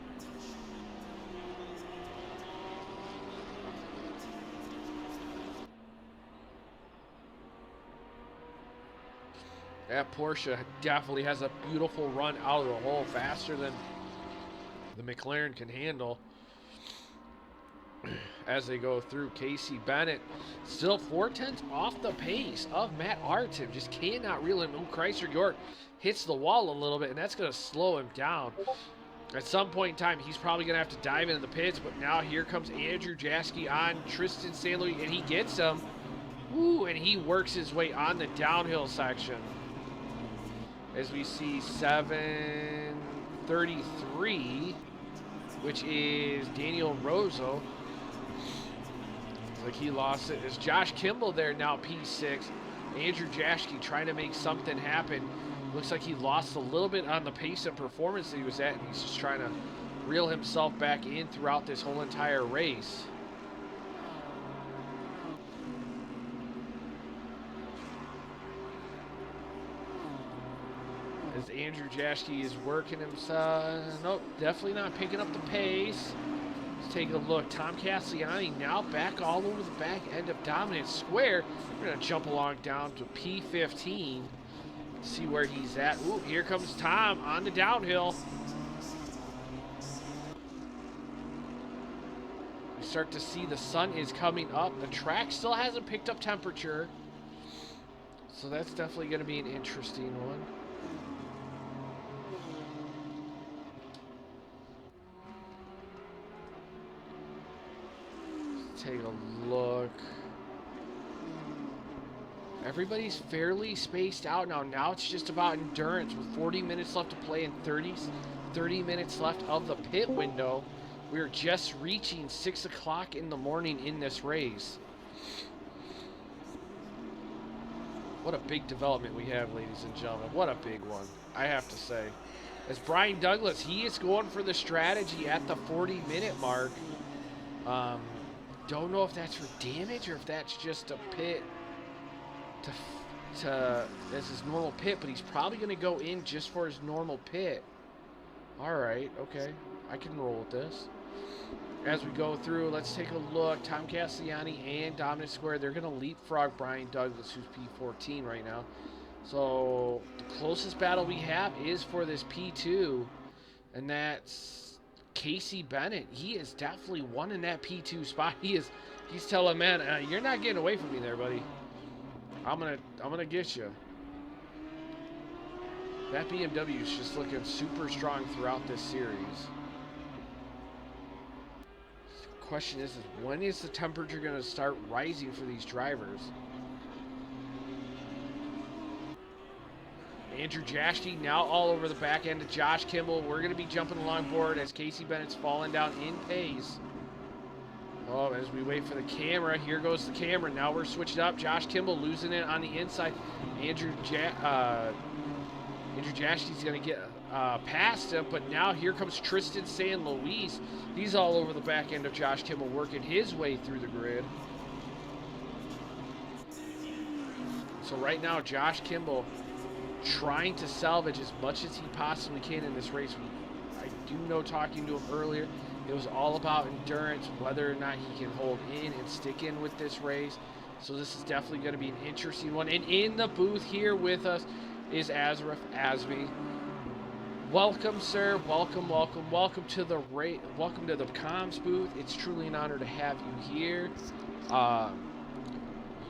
That Porsche definitely has a beautiful run out of the hole, faster than the McLaren can handle. As they go through, Casey Bennett still 4/10 off the pace of Matt Artem. Just cannot reel him. Chrysler York hits the wall a little bit, and that's going to slow him down. At some point in time, he's probably going to have to dive into the pits, but now here comes Andrew Jaschke on Tristan St. Louis, and he gets him. Ooh, and he works his way on the downhill section. As we see 7, 33, which is Daniel Rosso. Like he lost it. It's Josh Kimball there now, P6. Andrew Jaschke trying to make something happen. Looks like he lost a little bit on the pace and performance that he was at, and he's just trying to reel himself back in throughout this whole entire race. As Andrew Jaschke is working himself. Nope, definitely not picking up the pace. Let's take a look. Tom Castellani now back all over the back end of Dominant Square. We're going to jump along down to P15. See where he's at. Ooh, here comes Tom on the downhill. We start to see the sun is coming up. The track still hasn't picked up temperature. So that's definitely going to be an interesting one. Take a look. Everybody's fairly spaced out now. Now it's just about endurance with 40 minutes left to play and 30 minutes left of the pit window. We're just reaching 6 o'clock in the morning in this race. What a big development we have, ladies and gentlemen. What a big one, I have to say. As Brian Douglas, he is going for the strategy at the 40-minute mark. Don't know if that's for damage or if that's just a pit as his normal pit, but he's probably going to go in just for his normal pit. All right, okay, I can roll with this. As we go through, let's take a look. Tom Castellani and Dominant Square, they're going to leapfrog Brian Douglas, who's P14 right now. So the closest battle we have is for this P2, and that's Casey Bennett. He is definitely one in that P2 spot. He's telling, man, you're not getting away from me there, buddy. I'm gonna get you. That BMW is just looking super strong throughout this series. The question is when is the temperature going to start rising for these drivers? Andrew Jaschke now all over the back end of Josh Kimball. We're going to be jumping along board as Casey Bennett's falling down in pace. Oh, as we wait for the camera, here goes the camera. Now we're switching up. Josh Kimball losing it on the inside. Andrew Jaschke's going to get past him, but now here comes Tristan San Luis. He's all over the back end of Josh Kimball, working his way through the grid. So right now, Josh Kimball trying to salvage as much as he possibly can in this race. I do know, talking to him earlier, it was all about endurance, whether or not he can hold in and stick in with this race. So this is definitely going to be an interesting one. And in the booth here with us is Azraf Azmi. Welcome, sir. Welcome, welcome, welcome to the comms booth. It's truly an honor to have you here.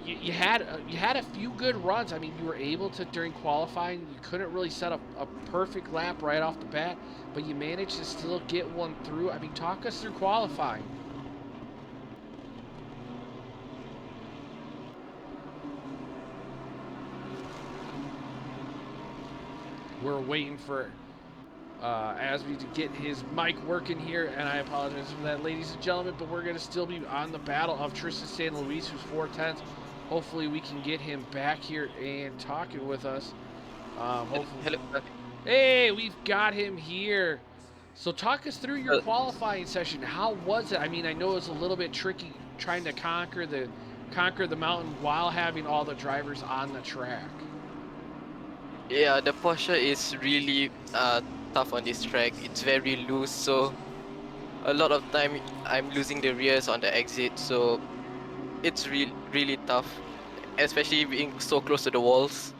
You had a few good runs. I mean, you were able to, during qualifying, you couldn't really set up a perfect lap right off the bat, but you managed to still get one through. I mean, talk us through qualifying. We're waiting for Asby to get his mic working here, and I apologize for that, ladies and gentlemen, but we're going to still be on the battle of Tristan San Luis, who's 4/10. Hopefully we can get him back here and talking with us. Hopefully. Hey, we've got him here. So talk us through your qualifying session. How was it? I mean, I know it was a little bit tricky trying to conquer the mountain while having all the drivers on the track. Yeah, the Porsche is really tough on this track. It's very loose, so a lot of time I'm losing the rears on the exit, so it's really tough, especially being so close to the walls.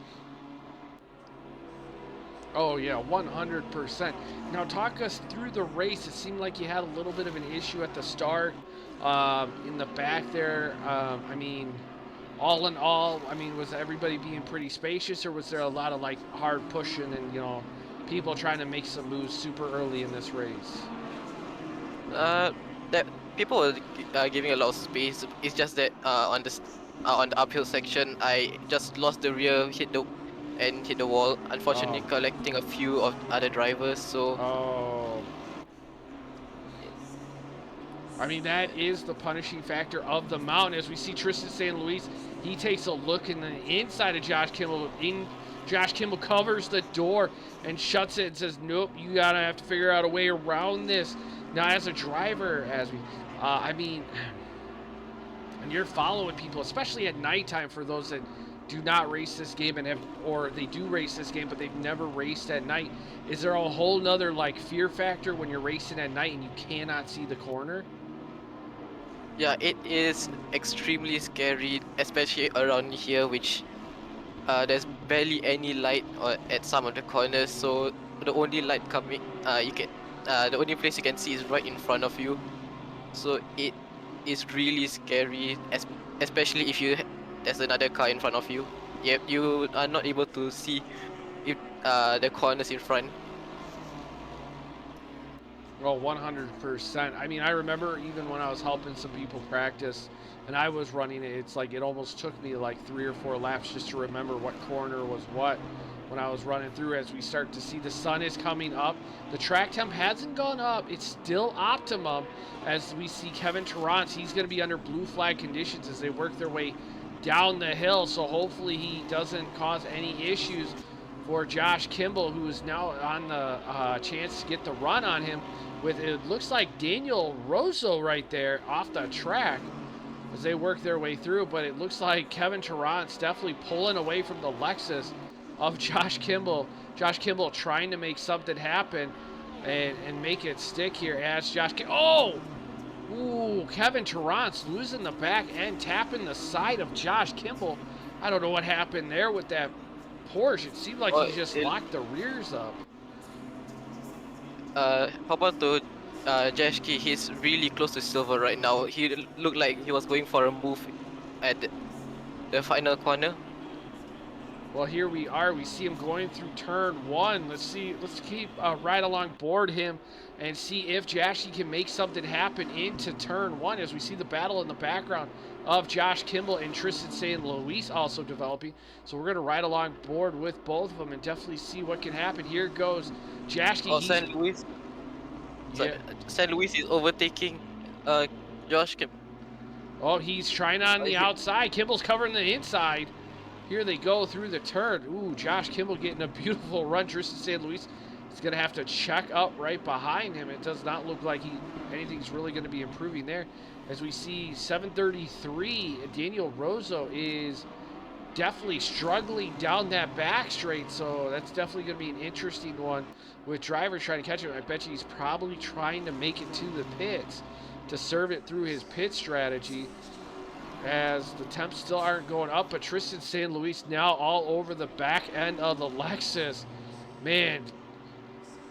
Oh yeah, 100%. Now talk us through the race. It seemed like you had a little bit of an issue at the start in the back there. I mean, all in all, I mean, was everybody being pretty spacious, or was there a lot of like hard pushing and, you know, people trying to make some moves super early in this race? That people were giving a lot of space. It's just that on the uphill section, I just lost the rear, hit the and hit the wall, unfortunately Oh. collecting a few of other drivers. So Oh. I mean, that is the punishing factor of the mountain. As we see Tristan St. Louis, he takes a look in the inside of Josh Kimball. Josh Kimball covers the door and shuts it and says, nope, you gotta have to figure out a way around this. Now, as a driver, I mean, and you're following people, especially at nighttime, for those that do not race this game or they do race this game, but they've never raced at night. Is there a whole nother like fear factor when you're racing at night and you cannot see the corner? yeah, it is extremely scary, especially around here, which there's barely any light at some of the corners. So the only light coming, the only place you can see is right in front of you. So it is really scary, especially if there's another car in front of you. Yep, you are not able to see if the corners in front. Well, 100%. I mean, I remember even when I was helping some people practice and I was running it, it's like it almost took me like 3 or 4 laps just to remember what corner was what when I was running through. As we start to see the sun is coming up, the track temp hasn't gone up. It's still optimum. As we see Kevin Tarrant, he's going to be under blue flag conditions as they work their way down the hill. So hopefully he doesn't cause any issues for Josh Kimball, who is now on the chance to get the run on him. With it looks like Daniel Rosso right there off the track as they work their way through, but it looks like Kevin Tarrant's definitely pulling away from the Lexus of Josh Kimball. Josh Kimball trying to make something happen and make it stick here as Ooh, Kevin Tarrant's losing the back end, tapping the side of Josh Kimball. I don't know what happened there with that Porsche. It seemed like he just locked the rears up. How about the Jashki? He's really close to silver right now. He looked like he was going for a move at the final corner. Well, here we are. We see him going through turn 1. Let's keep right along board him and see if Jashki can make something happen into turn 1 as we see the battle in the background of Josh Kimball and Tristan St. Louis also developing. So we're going to ride along board with both of them and definitely see what can happen. Here goes Jashki. Oh, St. Louis. Yeah. St. Louis is overtaking Josh Kimball. Oh, he's trying on the outside. Kimball's covering the inside. Here they go through the turn. Ooh, Josh Kimball getting a beautiful run. Tristan St. Louis is going to have to check up right behind him. It does not look like anything's really going to be improving there. As we see 733, Daniel Rosso is definitely struggling down that back straight. So that's definitely going to be an interesting one with drivers trying to catch him. I bet you he's probably trying to make it to the pits to serve it through his pit strategy, as the temps still aren't going up, but Tristan St. Louis now all over the back end of the Lexus. Man,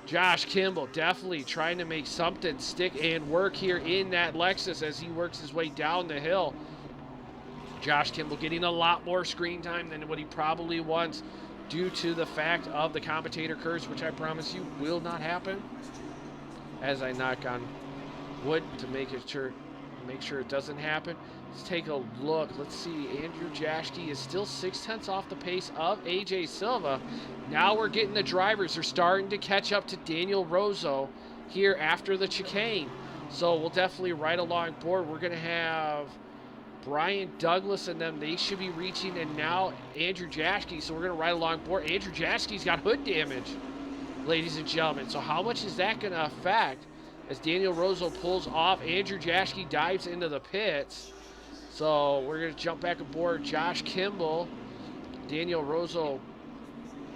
Josh Kimball definitely trying to make something stick and work here in that Lexus as he works his way down the hill. Josh Kimball getting a lot more screen time than what he probably wants due to the fact of the commentator curse, which I promise you will not happen, as I knock on wood to make sure it doesn't happen. Let's take a look. Let's see. Andrew Jashki is still 0.6 off the pace of AJ Silva. Now we're getting the drivers. They're starting to catch up to Daniel Rosso here after the chicane. So we'll definitely ride along board. We're going to have Brian Douglas and them. They should be reaching. And now Andrew Jashki. So we're going to ride along board. Andrew Jashki's got hood damage, ladies and gentlemen. So how much is that going to affect? As Daniel Rosso pulls off, Andrew Jashki dives into the pits. So we're going to jump back aboard Josh Kimball. Daniel Rosso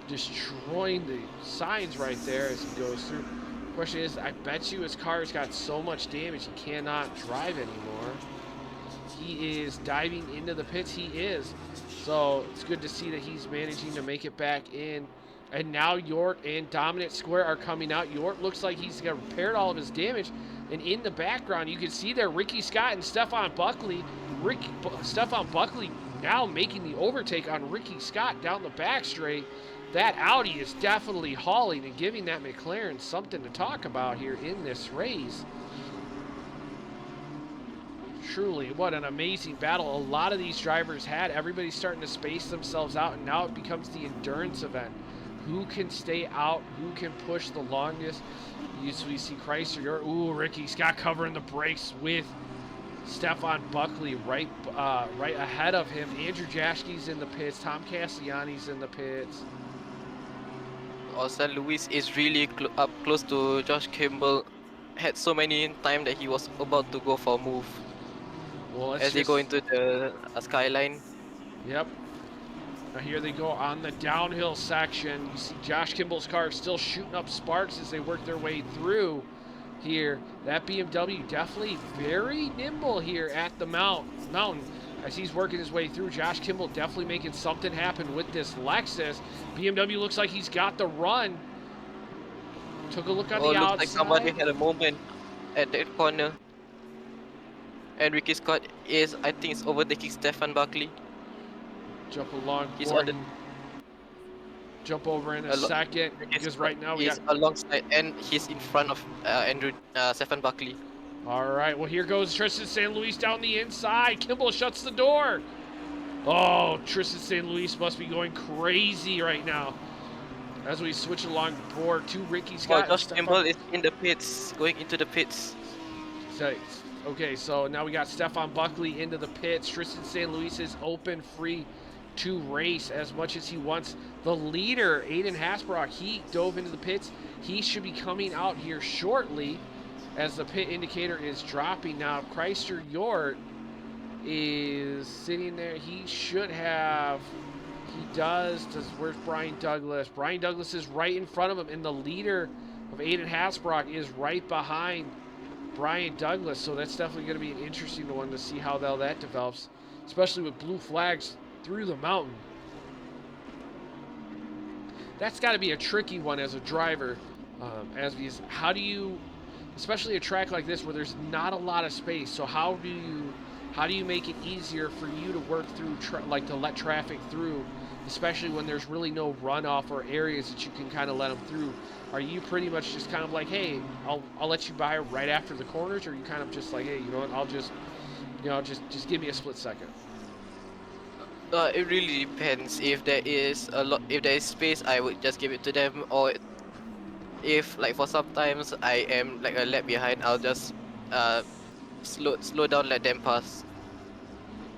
destroying the signs right there as he goes through. The question is, I bet you his car's got so much damage he cannot drive anymore. He is diving into the pits. He is. So it's good to see that he's managing to make it back in. And now York and Dominant Square are coming out. York looks like he's got repaired all of his damage. And in the background, you can see there Ricky Scott and Stefan Buckley. Stefan Buckley now making the overtake on Ricky Scott down the back straight. That Audi is definitely hauling and giving that McLaren something to talk about here in this race. truly, what an amazing battle a lot of these drivers had. Everybody's starting to space themselves out, and now it becomes the endurance event. Who can stay out? Who can push the longest? We see Chrysler. Ooh, Ricky Scott covering the brakes with Stefan Buckley right ahead of him. Andrew Jaschke's in the pits. Tom Cassiani's in the pits. Also, Luis is really up close to Josh Kimball. Had so many time that he was about to go for a move. Well, as they go into the skyline. Yep. Now here they go on the downhill section. You see Josh Kimball's car still shooting up sparks as they work their way through here. That BMW definitely very nimble here at the mountain. As he's working his way through, Josh Kimball definitely making something happen with this Lexus. BMW looks like he's got the run. Took a look on the outside. Looks like somebody had a moment at that corner. And Ricky Scott is, I think, is overtaking Stefan Buckley. Jump along. He's on the jump over in a second because right now he's alongside and he's in front of Stefan Buckley. All right, well here goes Tristan St. Louis down the inside. Kimball shuts the door. Oh, Tristan St. Louis must be going crazy right now as we switch along the board to Ricky Scott. Josh Kimball is in the pits, going into the pits. Okay, so now we got Stefan Buckley into the pits. Tristan St. Louis is open, free to race as much as he wants. The leader, Aiden Hasbrock, he dove into the pits. He should be coming out here shortly as the pit indicator is dropping. Now, Chrysler Yort is sitting there. He should have, he does, where's Brian Douglas? Brian Douglas is right in front of him, and the leader of Aiden Hasbrock is right behind Brian Douglas, so that's definitely going to be an interesting one to see how that develops, especially with blue flags through the mountain. That's got to be a tricky one as a driver, how do you, especially a track like this where there's not a lot of space, so how do you make it easier for you to work through, to let traffic through, especially when there's really no runoff or areas that you can kind of let them through? Are you pretty much just kind of like, hey, I'll let you by right after the corners, or are you kind of just like, hey, you know what, I'll just, just give me a split second? It really depends. If there is space, I would just give it to them, or if like for sometimes I am like a lap behind, I'll just slow down, let them pass.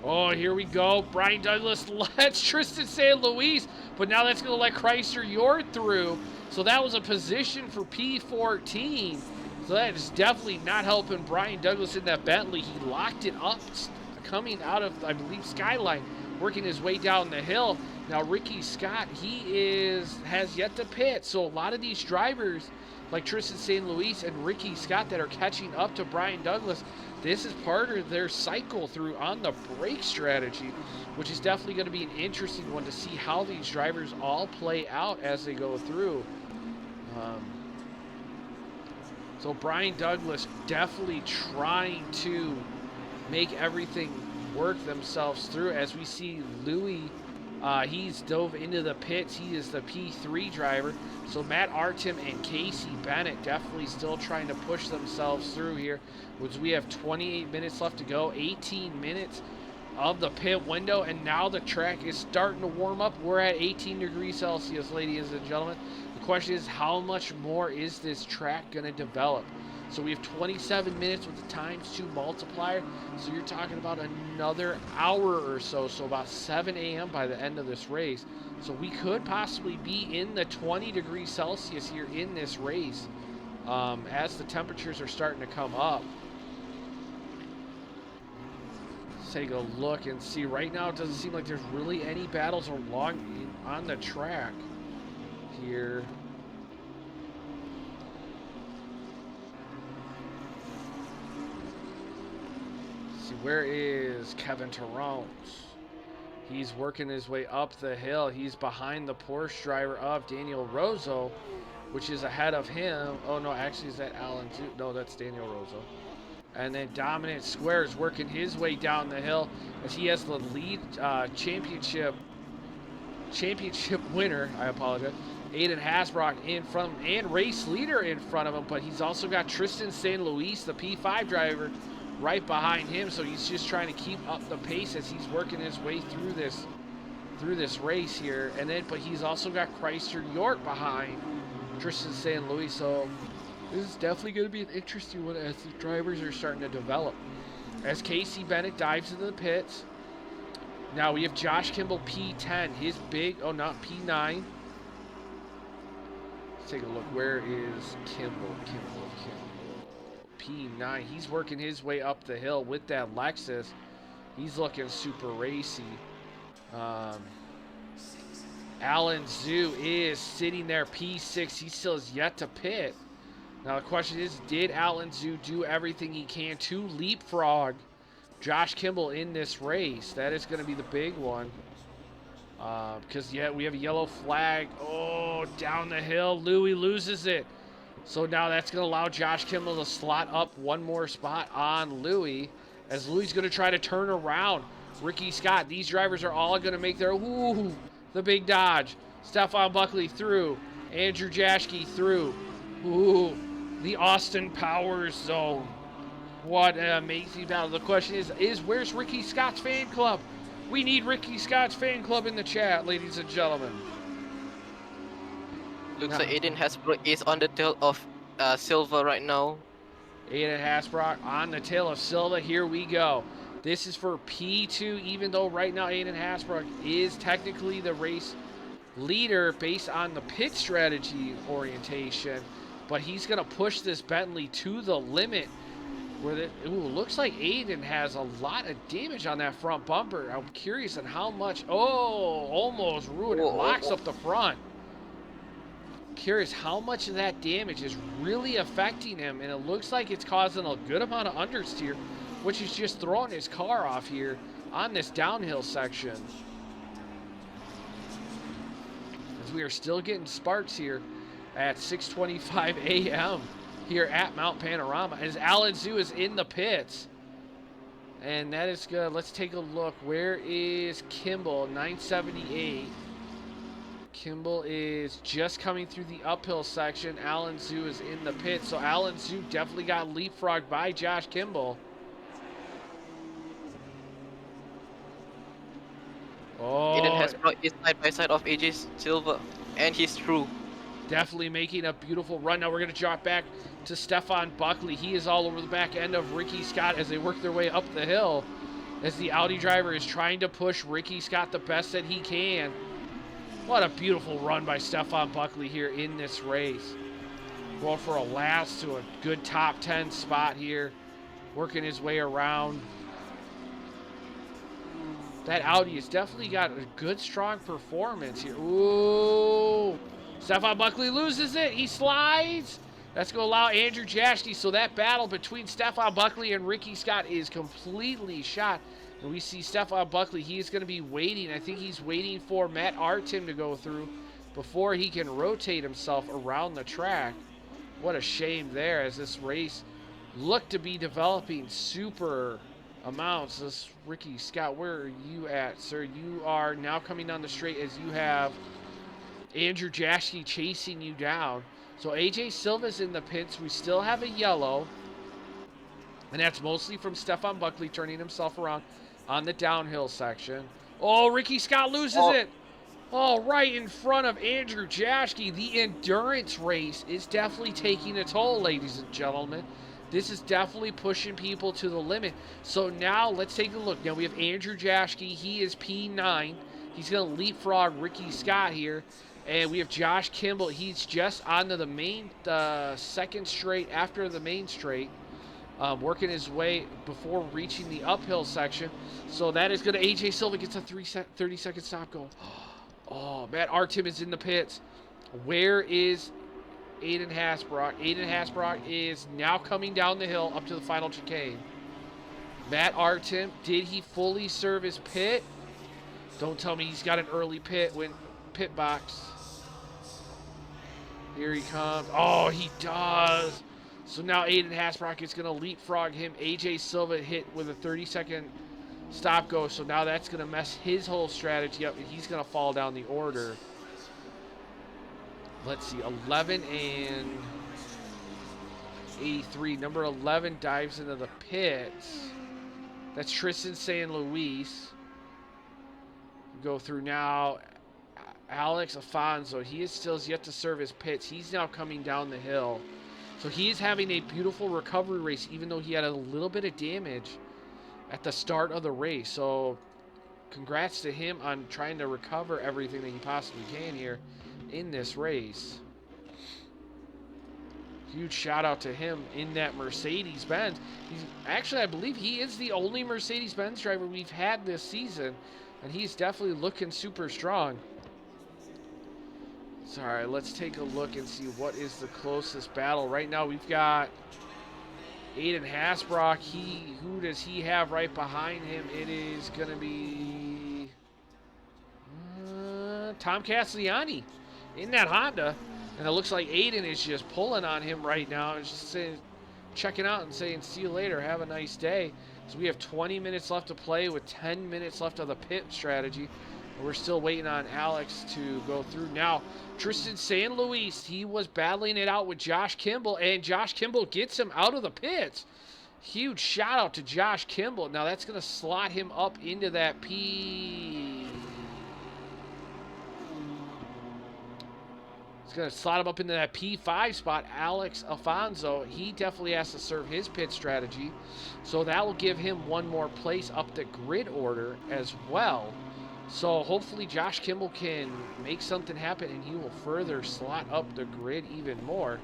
Oh, here we go. Brian Douglas lets Tristan St. Louis, but now that's going to let Chrysler Yort through. So that was a position for P14. So that is definitely not helping Brian Douglas in that Bentley. He locked it up coming out of, I believe, Skyline, working his way down the hill. Now Ricky Scott, he has yet to pit. So a lot of these drivers like Tristan St. Louis and Ricky Scott that are catching up to Brian Douglas, this is part of their cycle through on the brake strategy, which is definitely going to be an interesting one to see how these drivers all play out as they go through. So Brian Douglas definitely trying to make everything work themselves through. As we see Louis, he's dove into the pits. He is the P3 driver. So Matt Artem and Casey Bennett definitely still trying to push themselves through here. Which we have 28 minutes left to go, 18 minutes of the pit window, and now the track is starting to warm up. We're at 18 degrees Celsius, ladies and gentlemen. The question is, how much more is this track going to develop? So we have 27 minutes with the ×2 multiplier. So you're talking about another hour or so. So about 7 a.m. by the end of this race. So we could possibly be in the 20 degrees Celsius here in this race as the temperatures are starting to come up. Let's take a look and see. Right now it doesn't seem like there's really any battles on the track here. Where is Kevin Terrence? He's working his way up the hill. He's behind the Porsche driver of Daniel Rosso, which is ahead of him. Oh, no, actually, is that Alan? No, that's Daniel Rosso. And then Dominic Square is working his way down the hill as he has the lead championship winner, I apologize, Aiden Hasbrock in front of him, and race leader in front of him, but he's also got Tristan St. Louis, the P5 driver, right behind him, so he's just trying to keep up the pace as he's working his way through this race here. And then, but he's also got Chrysler York behind Tristan St. Louis, so this is definitely going to be an interesting one as the drivers are starting to develop. As Casey Bennett dives into the pits, now we have Josh Kimball P10, his big, oh, not P9. Let's take a look. Where is Kimball? P9. He's working his way up the hill with that Lexus. He's looking super racy. Alan Zhu is sitting there P6. He still has yet to pit. Now the question is, did Alan Zhu do everything he can to leapfrog Josh Kimball in this race? That is going to be the big one. Because, yeah, we have a yellow flag. Oh, down the hill. Louis loses it. So now that's going to allow Josh Kimball to slot up one more spot on Louis, as Louis is going to try to turn around Ricky Scott. These drivers are all going to make their, ooh, the big dodge. Stefan Buckley through. Andrew Jaschke through. Ooh, the Austin Powers zone. What an amazing battle. The question is where's Ricky Scott's fan club? We need Ricky Scott's fan club in the chat, ladies and gentlemen. Looks like Aiden Hasbro is on the tail of Silva right now. Aiden Hasbrock on the tail of Silva. Here we go. This is for P2, even though right now Aiden Hasbrock is technically the race leader based on the pit strategy orientation. But he's going to push this Bentley to the limit. Looks like Aiden has a lot of damage on that front bumper. I'm curious on how much. Oh, almost ruined it. Locks up the front. Curious how much of that damage is really affecting him, and it looks like it's causing a good amount of understeer, which is just throwing his car off here on this downhill section. As we are still getting sparks here at 6:25 a.m. here at Mount Panorama, as Alan Zhu is in the pits. And that is good. Let's take a look. Where is Kimball? 978. Kimball is just coming through the uphill section. Alan Zhu is in the pit. So Alan Zhu definitely got leapfrogged by Josh Kimball. Oh, Aiden has brought his side by side of AJ Silva, and he's through. Definitely making a beautiful run. Now we're going to drop back to Stefan Buckley. He is all over the back end of Ricky Scott as they work their way up the hill, as the Audi driver is trying to push Ricky Scott the best that he can. What a beautiful run by Stefan Buckley here in this race. Going for a last to a good top 10 spot here. Working his way around. That Audi has definitely got a good, strong performance here. Ooh. Stefan Buckley loses it. He slides. That's going to allow Andrew Jaschke. So that battle between Stefan Buckley and Ricky Scott is completely shot. And we see Stefan Buckley. He is going to be waiting. I think he's waiting for Matt Artem to go through before he can rotate himself around the track. What a shame there, as this race looked to be developing super amounts. This Ricky Scott, where are you at, sir? You are now coming down the straight as you have Andrew Jaschke chasing you down. So AJ Silva's in the pits. We still have a yellow, and that's mostly from Stefan Buckley turning himself around on the downhill section. Oh, Ricky Scott loses it. Oh, right in front of Andrew Jaschke. The endurance race is definitely taking a toll, ladies and gentlemen. This is definitely pushing people to the limit. So now let's take a look. Now we have Andrew Jaschke. He is P9. He's going to leapfrog Ricky Scott here. And we have Josh Kimball. He's just onto the main second straight after the main straight. Working his way before reaching the uphill section. So that is going to AJ Silva gets a 30-second stop go. Oh, Matt Artem is in the pits. Where is Aiden Hasbrock? Aiden Hasbrock is now coming down the hill up to the final chicane. Matt Artem, did he fully serve his pit? Don't tell me he's got an early pit box. Here he comes. Oh, he does. So now Aiden Hasbrock is going to leapfrog him. AJ Silva hit with a 30-second stop go. So now that's going to mess his whole strategy up, and he's going to fall down the order. Let's see, 11 and 83. Number 11 dives into the pits. That's Tristan San Luis. Go through now. Alex Afonso, he still has yet to serve his pits. He's now coming down the hill. So he's having a beautiful recovery race, even though he had a little bit of damage at the start of the race. So congrats to him on trying to recover everything that he possibly can here in this race. Huge shout out to him in that Mercedes-Benz. Actually, I believe he is the only Mercedes-Benz driver we've had this season, and he's definitely looking super strong. So, all right, let's take a look and see what is the closest battle. Right now, we've got Aiden Hasbrock. Who does he have right behind him? It is going to be Tom Castellani in that Honda. And it looks like Aiden is just pulling on him right now. And just saying, checking out and saying, see you later. Have a nice day. So we have 20 minutes left to play with 10 minutes left of the pit strategy. And we're still waiting on Alex to go through. Now, Tristan San Luis, he was battling it out with Josh Kimball. And Josh Kimball gets him out of the pits. Huge shout out to Josh Kimball. Now that's going to slot him up into that going to slot him up into that P5 spot. Alex Afonso, he definitely has to serve his pit strategy. So that will give him one more place up the grid order as well. So hopefully Josh Kimball can make something happen and he will further slot up the grid even more.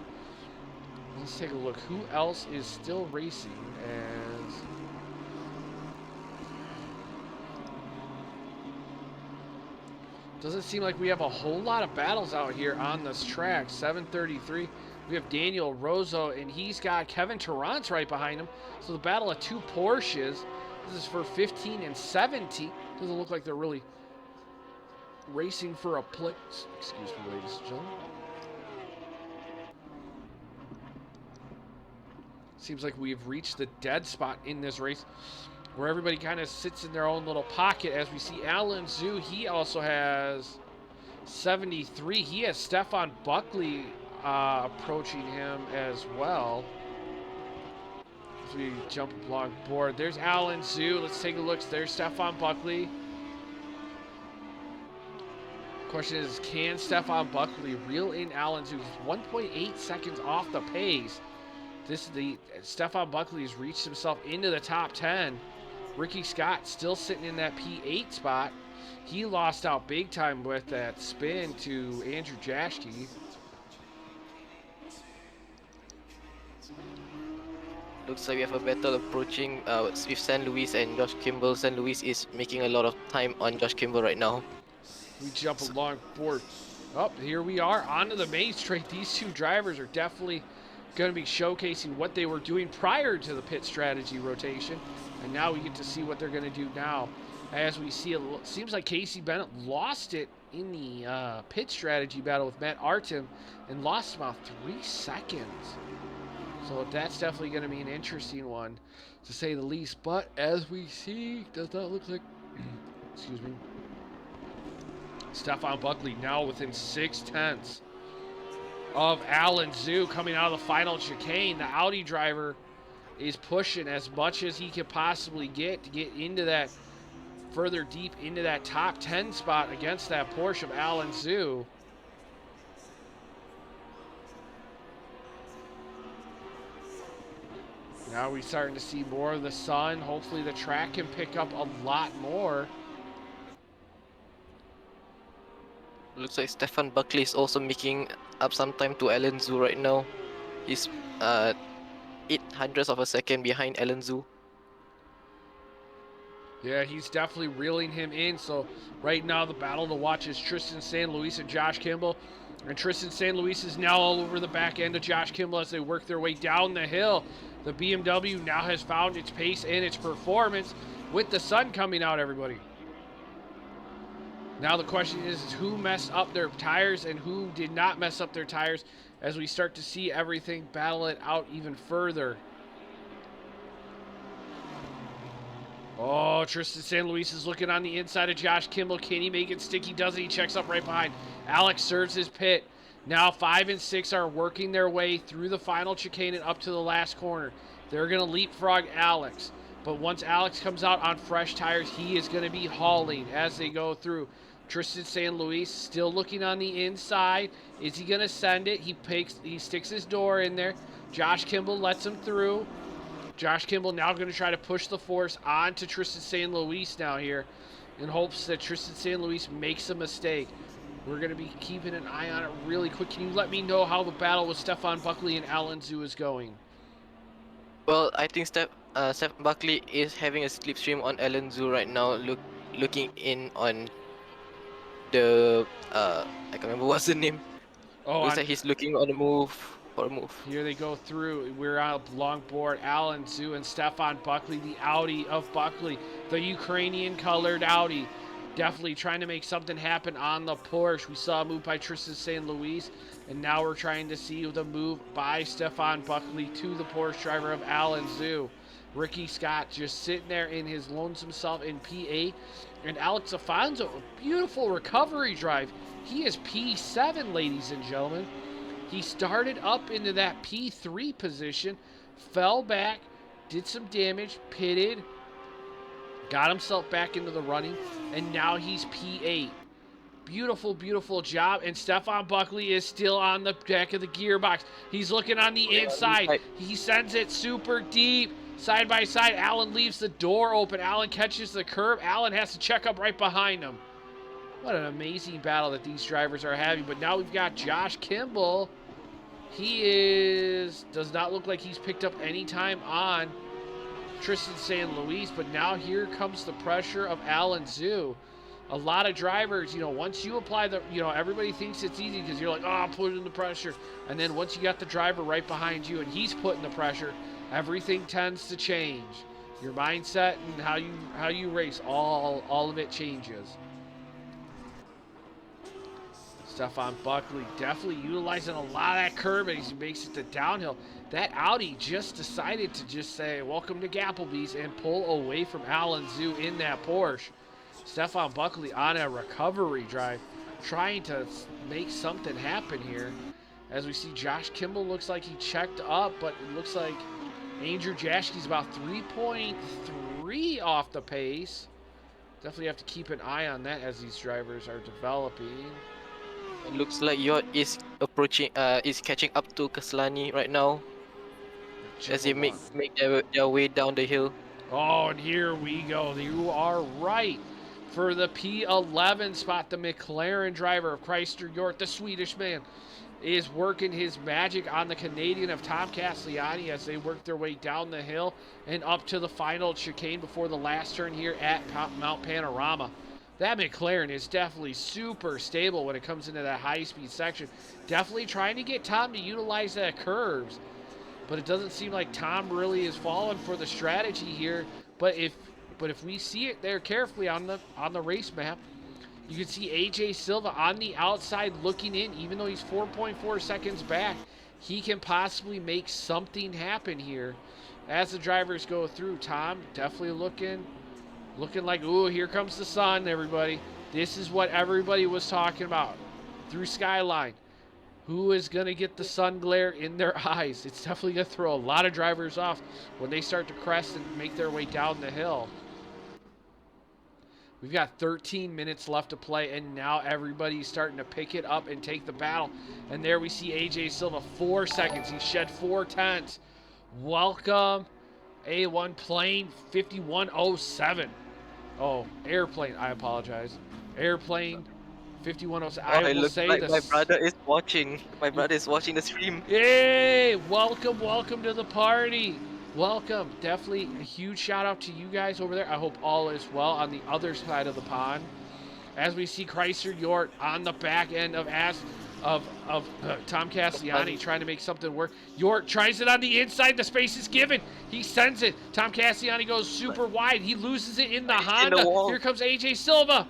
Let's take a look. Who else is still racing? As doesn't seem like we have a whole lot of battles out here on this track. 7:33. We have Daniel Rosso, and he's got Kevin Tarrance right behind him. So the battle of two Porsches. This is for 15 and 17. Doesn't look like they're really racing for a place. Excuse me, ladies and gentlemen. Seems like we've reached the dead spot in this race, where everybody kind of sits in their own little pocket. As we see Alan Zhu, he also has 73. He has Stefan Buckley approaching him as well. As we jump along board, there's Alan Zhu. Let's take a look. There's Stefan Buckley. Question is, can Stefan Buckley reel in Alan Zhu? He's 1.8 seconds off the pace. Stefan Buckley has reached himself into the top 10. Ricky Scott still sitting in that P8 spot. He lost out big time with that spin to Andrew Jaschke. Looks like we have a battle approaching with San Luis and Josh Kimball. San Luis is making a lot of time on Josh Kimball right now. We jump along board. Oh, here we are onto the main straight. These two drivers are definitely going to be showcasing what they were doing prior to the pit strategy rotation, and now we get to see what they're going to do now. As we see, it seems like Casey Bennett lost it in the pit strategy battle with Matt Artem and lost about 3 seconds. So that's definitely going to be an interesting one, to say the least. But as we see, does not look like excuse me, Stefan Buckley now within 0.6 of Alan Zhu coming out of the final chicane. The Audi driver is pushing as much as he can possibly get to get into that, further deep into that top 10 spot against that Porsche of Alan Zhu. Now we're starting to see more of the sun. Hopefully the track can pick up a lot more. Looks like Stefan Buckley is also making up some time to Alan Zhu right now. He's 0.08 of a second behind Alan Zhu. Yeah, he's definitely reeling him in. So right now the battle to watch is Tristan San Luis and Josh Kimball. And Tristan San Luis is now all over the back end of Josh Kimball as they work their way down the hill. The BMW now has found its pace and its performance with the sun coming out, everybody. Now the question is who messed up their tires and who did not mess up their tires, as we start to see everything battle it out even further. Oh, Tristan San Luis is looking on the inside of Josh Kimball. Can he make it stick? He doesn't. He checks up right behind. Alex serves his pit. Now 5 and 6 are working their way through the final chicane and up to the last corner. They're going to leapfrog Alex. But once Alex comes out on fresh tires, he is going to be hauling as they go through. Tristan San Luis still looking on the inside. Is he going to send it? He sticks his door in there. Josh Kimball lets him through. Josh Kimball now going to try to push the force onto Tristan San Luis now here in hopes that Tristan San Luis makes a mistake. We're going to be keeping an eye on it really quick. Can you let me know how the battle with Stefan Buckley and Alan Zhu is going? Well, I think Steph Buckley is having a slipstream on Alan Zhu right now, looking in on the I can't remember what's the name. Oh, Looks like he's looking on the move for a move. here they go through. We're on a long board. Alan Zhu and Stefan Buckley, the Audi of Buckley, the Ukrainian colored Audi. Definitely trying to make something happen on the Porsche. We saw a move by Tristan San Luis, and now we're trying to see the move by Stefan Buckley to the Porsche driver of Alan Zhu. Ricky Scott just sitting there in his lonesome self in P8. And Alex Afonso, a beautiful recovery drive. He is P7, ladies and gentlemen. He started up into that P3 position, fell back, did some damage, pitted, got himself back into the running, and now he's P8. Beautiful, beautiful job. And Stefan Buckley is still on the deck of the gearbox. He's looking on the inside. He sends it super deep. Side by side, Allen leaves the door open. Allen catches the curb. Allen has to check up right behind him. What an amazing battle that these drivers are having. But now we've got Josh Kimball. He does not look like he's picked up any time on Tristan San Luis, but now here comes the pressure of Alan Zhu. A lot of drivers, once you apply everybody thinks it's easy because you're like, oh, I'm putting the pressure. And then once you got the driver right behind you and he's putting the pressure, everything tends to change. Your mindset and how you race, all of it changes. Stefan Buckley definitely utilizing a lot of that curb as he makes it to downhill. That Audi just decided to just say, welcome to Gapplebee's, and pull away from Alan Zhu in that Porsche. Stefan Buckley on a recovery drive, trying to make something happen here. As we see, Josh Kimball looks like he checked up, but it looks like Andrew Jaschke's about 3.3 off the pace. Definitely have to keep an eye on that as these drivers are developing. It looks like Yacht is catching up to Kaslani right now as they make their way down the hill. Oh, and here we go. You are right. For the P11 spot, the McLaren driver of Chrysler York, the Swedish man, is working his magic on the Canadian of Tom Castellani as they work their way down the hill and up to the final chicane before the last turn here at Mount Panorama. That McLaren is definitely super stable when it comes into that high-speed section. Definitely trying to get Tom to utilize that curves. But it doesn't seem like Tom really is falling for the strategy here. But if we see it there carefully on the race map, you can see AJ Silva on the outside looking in. Even though he's 4.4 seconds back, he can possibly make something happen here. As the drivers go through, Tom definitely looking like, ooh, here comes the sun, everybody. This is what everybody was talking about through Skyline. Who is going to get the sun glare in their eyes? It's definitely going to throw a lot of drivers off when they start to crest and make their way down the hill. We've got 13 minutes left to play, and now everybody's starting to pick it up and take the battle. And there we see AJ Silva, 4 seconds. He shed 4 tenths. Welcome, A1 plane 5107. Oh, airplane, I apologize. Airplane 5107. I will say like this. My brother is watching. My brother is watching the stream. Yay! Welcome to the party. Welcome. Definitely a huge shout out to you guys over there. I hope all is well on the other side of the pond. As we see Chrysler York on the back end of Tom Castellani trying to make something work. York tries it on the inside. The space is given. He sends it. Tom Castellani goes super wide. He loses it in the Honda. Here comes AJ Silva.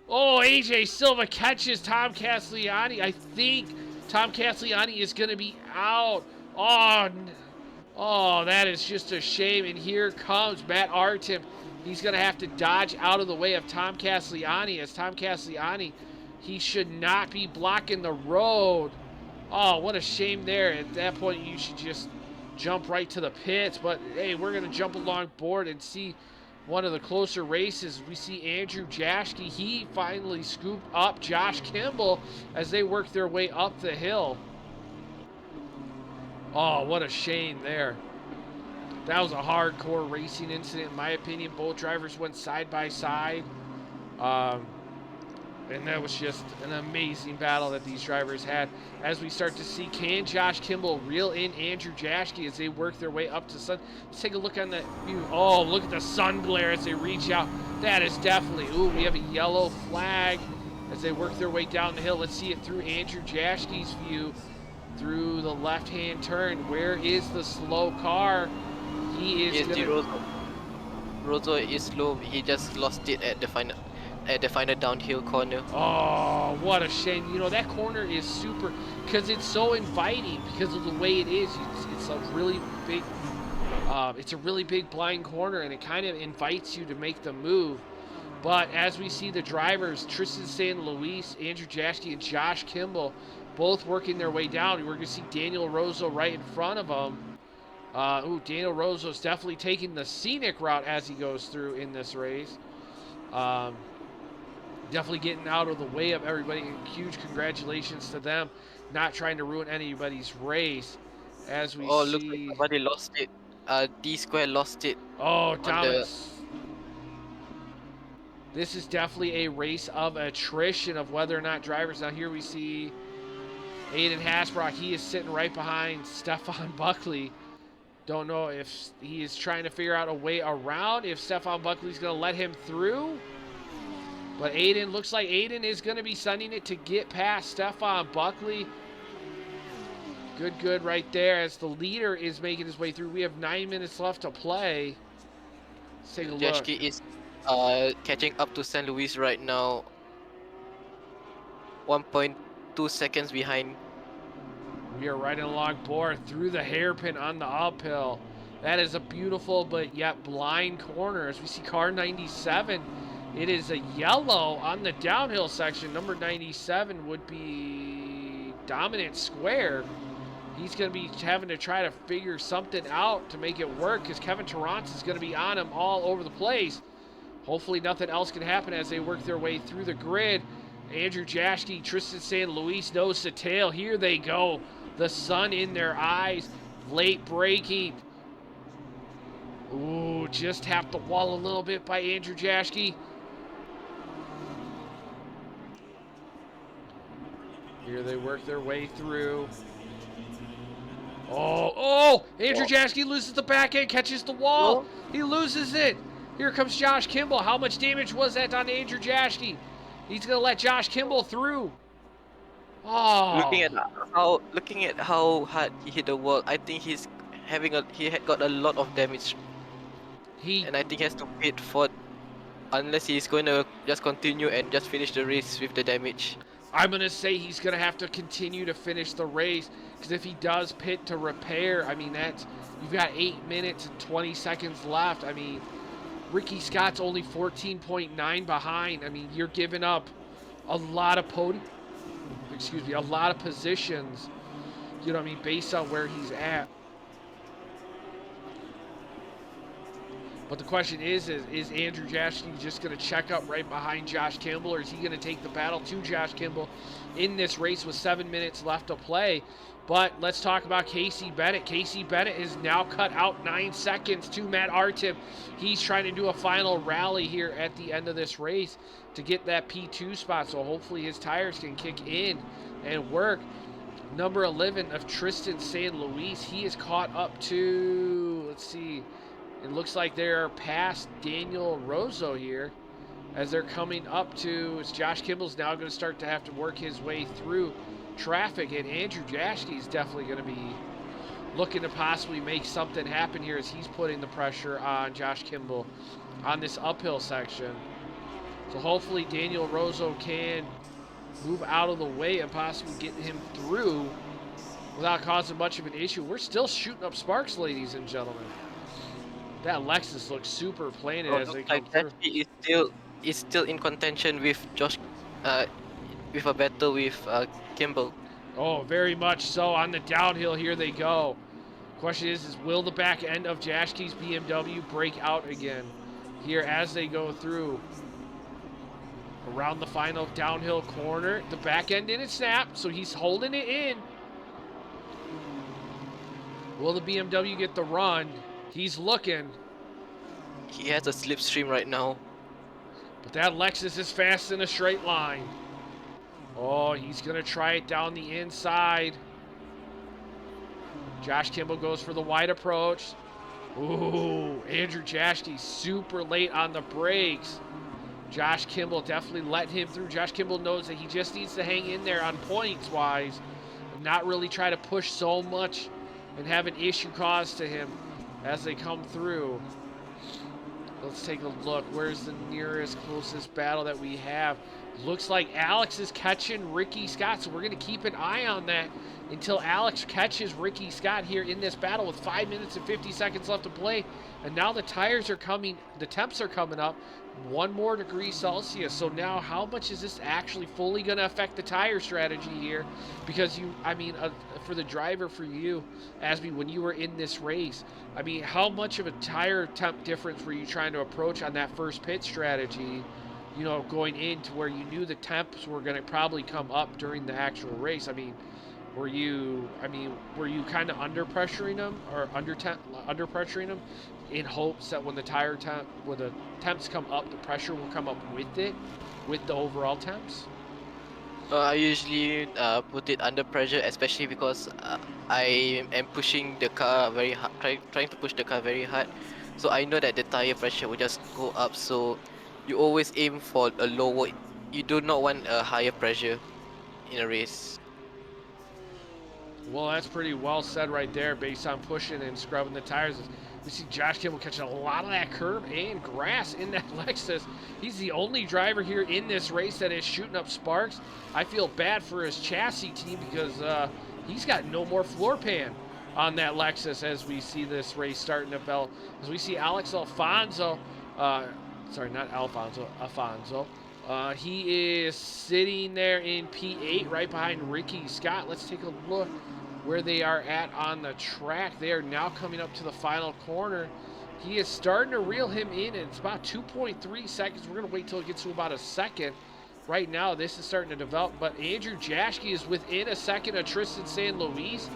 Oh, AJ Silva catches Tom Castellani. I think Tom Castellani is going to be out. Oh, that is just a shame. And here comes Matt Artem. He's going to have to dodge out of the way of Tom Castellani as Tom Castellani, He should not be blocking the road. Oh, what a shame there. At that point, you should just jump right to the pits. But, hey, we're going to jump along board and see one of the closer races. We see Andrew Jaschke. He finally scooped up Josh Kimball as they work their way up the hill. Oh, what a shame there. That was a hardcore racing incident, in my opinion. Both drivers went side by side. And that was just an amazing battle that these drivers had. As we start to see, can Josh Kimball reel in Andrew Jaschke as they work their way up to sun? Let's take a look on that view. Oh, look at the sun glare as they reach out. That is definitely, ooh, we have a yellow flag as they work their way down the hill. Let's see it through Andrew Jaschke's view, through the left-hand turn. Where is the slow car? He is gonna... Rosso is slow. He just lost it at the final downhill corner. Oh, what a shame. You know, that corner is super, because it's so inviting because of the way it is. It's a really big blind corner, and it kind of invites you to make the move. But as we see the drivers, Tristan San Luis, Andrew Jaschke, and Josh Kimball both working their way down. We're going to see Daniel Rosso right in front of them. Daniel Rosso's definitely taking the scenic route as he goes through in this race. Definitely getting out of the way of everybody. Huge congratulations to them. Not trying to ruin anybody's race. As we see... look like somebody lost it. D-Square lost it. Oh, Thomas. This is definitely a race of attrition of whether or not drivers... Now here we see Aiden Hasbrock. He is sitting right behind Stefan Buckley. Don't know if he is trying to figure out a way around, if Stefan Buckley's going to let him through. But Aiden, looks like Aiden is going to be sending it to get past Stefan Buckley. Good right there as the leader is making his way through. We have 9 minutes left to play. Let's take a look. Jaschke is catching up to San Luis right now. 1.2 seconds behind. We are riding along board through the hairpin on the uphill. That is a beautiful but yet blind corner. As we see car 97, it is a yellow on the downhill section. Number 97 would be Dominant Square. He's going to be having to try to figure something out to make it work because Kevin Tarrance is going to be on him all over the place. Hopefully nothing else can happen as they work their way through the grid. Andrew Jaschke, Tristan San Luis, nose to tail. Here they go. The sun in their eyes. Late braking. Ooh, just tapped the wall a little bit by Andrew Jaschke. Here they work their way through. Oh, Andrew Jaschke loses the back end, catches the wall. He loses it. Here comes Josh Kimball. How much damage was that on Andrew Jaschke? He's going to let Josh Kimball through. Oh. Looking at how hard he hit the wall, I think he had got a lot of damage. And I think he has to pit for, unless he's going to just continue and just finish the race with the damage. I'm going to say he's going to have to continue to finish the race, because if he does pit to repair, I mean, you've got 8 minutes and 20 seconds left. I mean, Ricky Scott's only 14.9 behind. I mean, you're giving up a lot of a lot of positions, you know what I mean, based on where he's at. But the question is Andrew Jaschke just going to check up right behind Josh Kimball, or is he going to take the battle to Josh Kimball in this race with 7 minutes left to play? But let's talk about Casey Bennett. Casey Bennett is now cut out 9 seconds to Matt Artem. He's trying to do a final rally here at the end of this race to get that P2 spot, so hopefully his tires can kick in and work. Number 11 of Tristan San Luis, he is caught up to, let's see, it looks like they're past Daniel Rosso here as they're coming up to, as Josh Kimball's now going to start to have to work his way through traffic, and Andrew Jaschke is definitely going to be looking to possibly make something happen here as he's putting the pressure on Josh Kimball on this uphill section. So hopefully Daniel Rosso can move out of the way and possibly get him through without causing much of an issue. We're still shooting up sparks, ladies and gentlemen. That Lexus looks super planted as they come through. Is still in contention with Josh with a battle with Kimball. Oh, very much so. On the downhill, here they go. Question is will the back end of Jashke's BMW break out again here as they go through around the final downhill corner? The back end didn't snap, so he's holding it in. Will the BMW get the run? He's looking. He has a slipstream right now. But that Lexus is fast in a straight line. Oh, he's going to try it down the inside. Josh Kimball goes for the wide approach. Ooh, Andrew Jashke super late on the brakes. Josh Kimball definitely let him through. Josh Kimball knows that he just needs to hang in there on points-wise and not really try to push so much and have an issue caused to him as they come through. Let's take a look. Where's the nearest, closest battle that we have? Looks like Alex is catching Ricky Scott, so we're going to keep an eye on that until Alex catches Ricky Scott here in this battle with 5 minutes and 50 seconds left to play. And now the tires are coming, the temps are coming up 1 more degree Celsius. So now how much is this actually fully going to affect the tire strategy here? Because for the driver, for you, Asby, when you were in this race, I mean, how much of a tire temp difference were you trying to approach on that first pit strategy? You know, going into where you knew the temps were going to probably come up during the actual race. I mean, were you kind of under pressuring them or under pressuring them in hopes that when the temps come up, the pressure will come up with it, with the overall temps? I usually put it under pressure, especially because I am pushing the car very hard, trying to push the car very hard. So I know that the tire pressure will just go up. So you always aim for a lower. You do not want a higher pressure in a race. Well, that's pretty well said right there based on pushing and scrubbing the tires. We see Josh Kimball catching a lot of that curb and grass in that Lexus. He's the only driver here in this race that is shooting up sparks. I feel bad for his chassis team because he's got no more floor pan on that Lexus as we see this race starting to bell. As we see Alex Alfonso, sorry, not Alfonso, Afonso. He is sitting there in P8 right behind Ricky Scott. Let's take a look where they are at on the track. They are now coming up to the final corner. He is starting to reel him in, and it's about 2.3 seconds. We're going to wait till it gets to about a second. Right now, this is starting to develop, but Andrew Jashke is within a second of Tristan San Luis.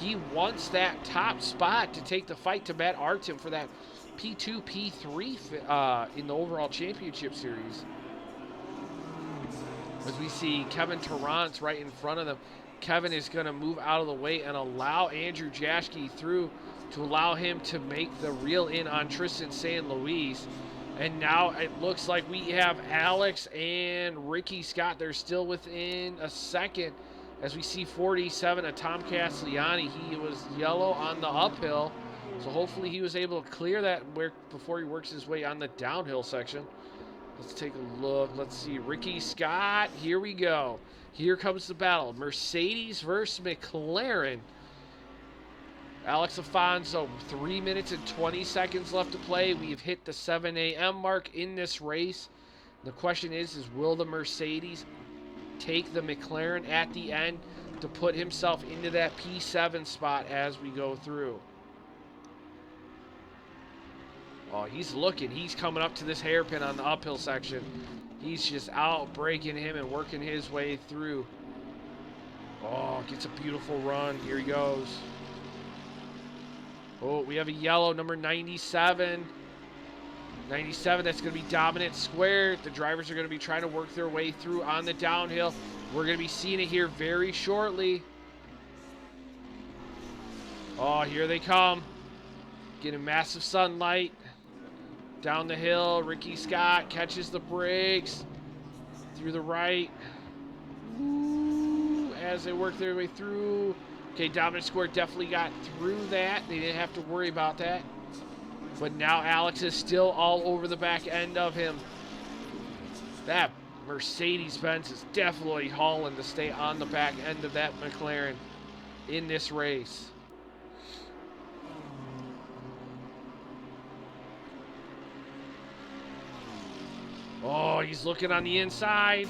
He wants that top spot to take the fight to Matt Artem for that P2, P3 in the overall championship series. As we see Kevin Tarrant's right in front of them. Kevin is going to move out of the way and allow Andrew Jashke through to allow him to make the reel in on Tristan San Luis. And now it looks like we have Alex and Ricky Scott. They're still within a second as we see 47 of Tom Castellani. He was yellow on the uphill, so hopefully he was able to clear that before he works his way on the downhill section. Let's take a look. Let's see. Ricky Scott. Here we go. Here comes the battle. Mercedes versus McLaren. Alex Afonso, 3 minutes and 20 seconds left to play. We've hit the 7 a.m. mark in this race. The question is will the Mercedes take the McLaren at the end to put himself into that P7 spot as we go through? Oh, he's looking. He's coming up to this hairpin on the uphill section. He's just out breaking him and working his way through. Oh, gets a beautiful run. Here he goes. Oh, we have a yellow, number 97. 97, that's going to be Dominant Square. The drivers are going to be trying to work their way through on the downhill. We're going to be seeing it here very shortly. Oh, here they come. Getting massive sunlight. Down the hill, Ricky Scott catches the brakes through the right. Ooh, as they work their way through. Okay, Dominant Square definitely got through that. They didn't have to worry about that. But now Alex is still all over the back end of him. That Mercedes-Benz is definitely hauling to stay on the back end of that McLaren in this race. Oh, he's looking on the inside.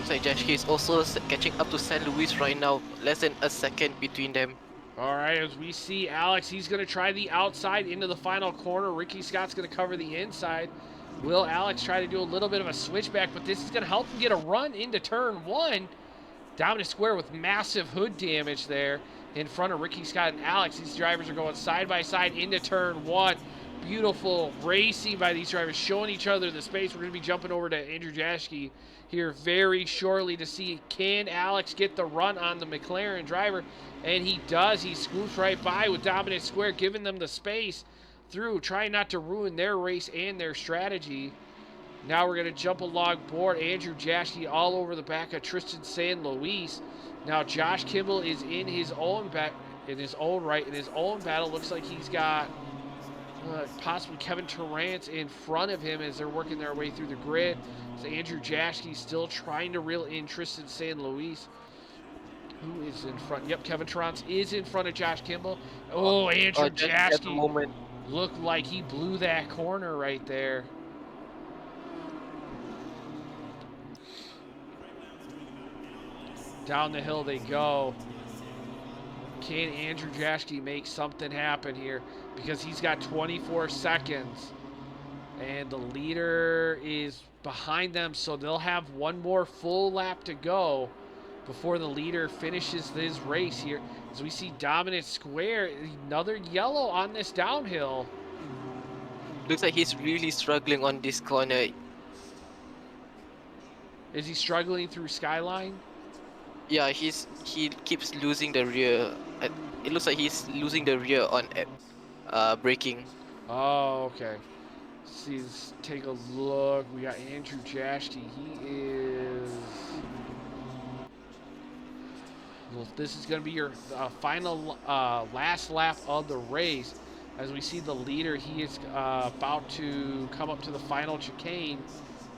Looks like Jashki is also catching up to San Luis right now. Less than a second between them. All right, as we see Alex, he's going to try the outside into the final corner. Ricky Scott's going to cover the inside. Will Alex try to do a little bit of a switchback, but this is going to help him get a run into turn one. Down to square with massive hood damage there in front of Ricky Scott and Alex. These drivers are going side by side into turn one. Beautiful racing by these drivers, showing each other the space. We're going to be jumping over to Andrew Jashke here very shortly to see, can Alex get the run on the McLaren driver? And he does. He scoops right by with dominant square, giving them the space through, trying not to ruin their race and their strategy. Now we're going to jump along board. Andrew Jashke all over the back of Tristan San Luis. Now Josh Kimball is in his own right, in his own battle. Looks like he's got possibly Kevin Torrance in front of him as they're working their way through the grid. So Andrew Jashke still trying to reel in Tristan San Luis. Who is in front? Yep, Kevin Torrance is in front of Josh Kimball. Oh, Andrew Jashke looked like he blew that corner right there. Down the hill they go. Can Andrew Jashke make something happen here? Because he's got 24 seconds. And the leader is behind them, so they'll have one more full lap to go before the leader finishes this race here. As we see dominant square, another yellow on this downhill. Looks like he's really struggling on this corner. Is he struggling through Skyline? Yeah, he keeps losing the rear. It looks like he's losing the rear on braking. Oh, okay. Let's take a look. We got Andrew Jashke. He is... Well, this is going to be your final last lap of the race. As we see the leader, he is about to come up to the final chicane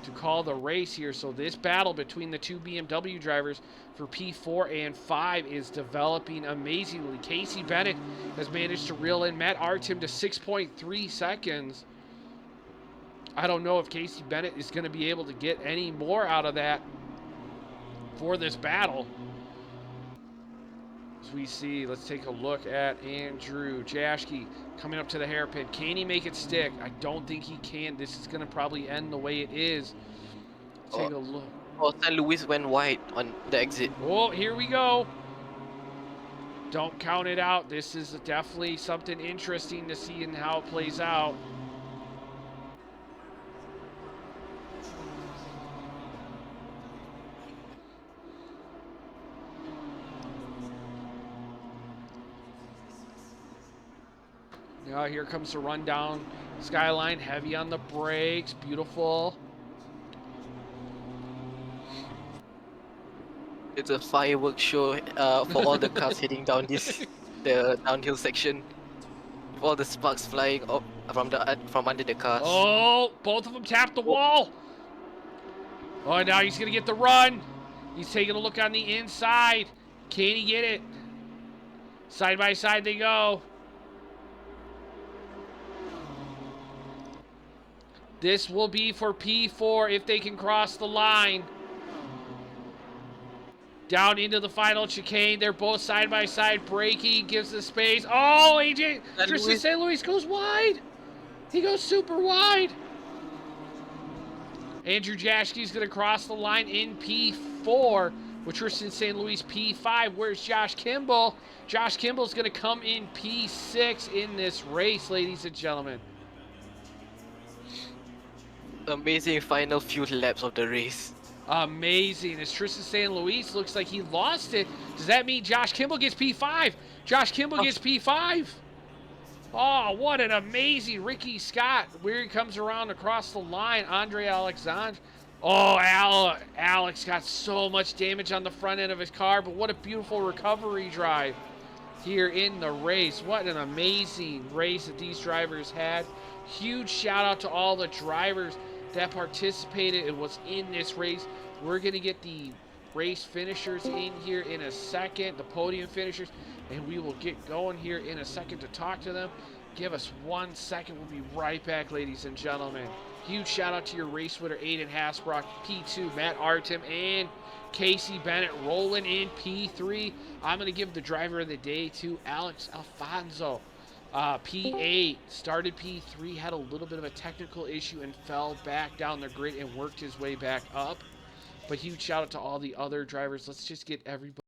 to call the race here. So this battle between the two BMW drivers for P4 and 5 is developing amazingly. Casey Bennett has managed to reel in Matt Artem to 6.3 seconds. I don't know if Casey Bennett is going to be able to get any more out of that for this battle. As we see, let's take a look at Andrew Jashke coming up to the hairpin. Can he make it stick? I don't think he can. This is going to probably end the way it is. Take a look. Oh, San Luis went wide on the exit. Oh, here we go. Don't count it out. This is definitely something interesting to see in how it plays out. Now here comes the run down Skyline, heavy on the brakes, beautiful. It's a fireworks show for all the cars heading down the downhill section. With all the sparks flying up from under the cars. Oh, both of them tapped the wall. Oh, now he's gonna get the run. He's taking a look on the inside. Can he get it? Side by side they go. This will be for P4 if they can cross the line. Down into the final chicane. They're both side by side. Braking gives the space. Oh, AJ Tristan St. Louis goes wide. He goes super wide. Andrew Jashke's going to cross the line in P4 with Tristan St. Louis P5. Where's Josh Kimball? Josh Kimball's going to come in P6 in this race, ladies and gentlemen. Amazing final few laps of the race. Amazing. As Tristan San Luis looks like he lost it. Does that mean Josh Kimball gets P5? Josh Kimball gets P5. Oh, what an amazing Ricky Scott. Where he comes around across the line. Andre Alexandre. Oh, Alex got so much damage on the front end of his car, but what a beautiful recovery drive here in the race. What an amazing race that these drivers had. Huge shout out to all the drivers that participated and was in this race. We're going to get the race finishers in here in a second, the podium finishers, and we will get going here in a second to talk to them. Give us 1 second. We'll be right back, ladies and gentlemen. Huge shout out to your race winner, Aiden Hasbrock, P2, Matt Artem, and Casey Bennett rolling in P3. I'm going to give the driver of the day to Alex Alfonso. P8 started P3, had a little bit of a technical issue and fell back down the grid and worked his way back up. But huge shout out to all the other drivers. Let's just get everybody.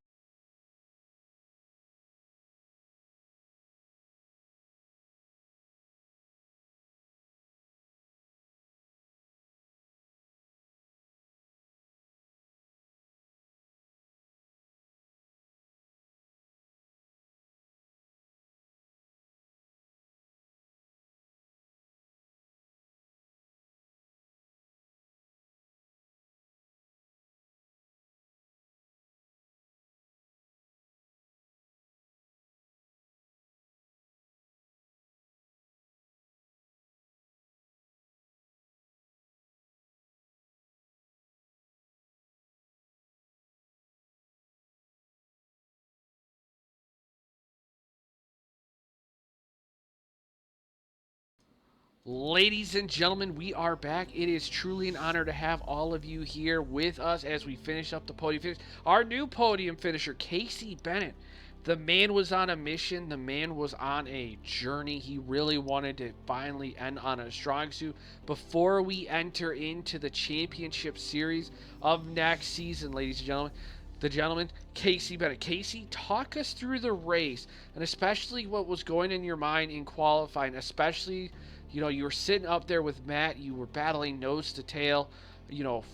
Ladies and gentlemen, we are back. It is truly an honor to have all of you here with us as we finish up the podium finish. Our new podium finisher, Casey Bennett. The man was on a mission. The man was on a journey. He really wanted to finally end on a strong suit before we enter into the championship series of next season, ladies and gentlemen. The gentleman, Casey Bennett. Casey, talk us through the race, and especially what was going in your mind in qualifying, especially, you were sitting up there with Matt, you were battling nose to tail,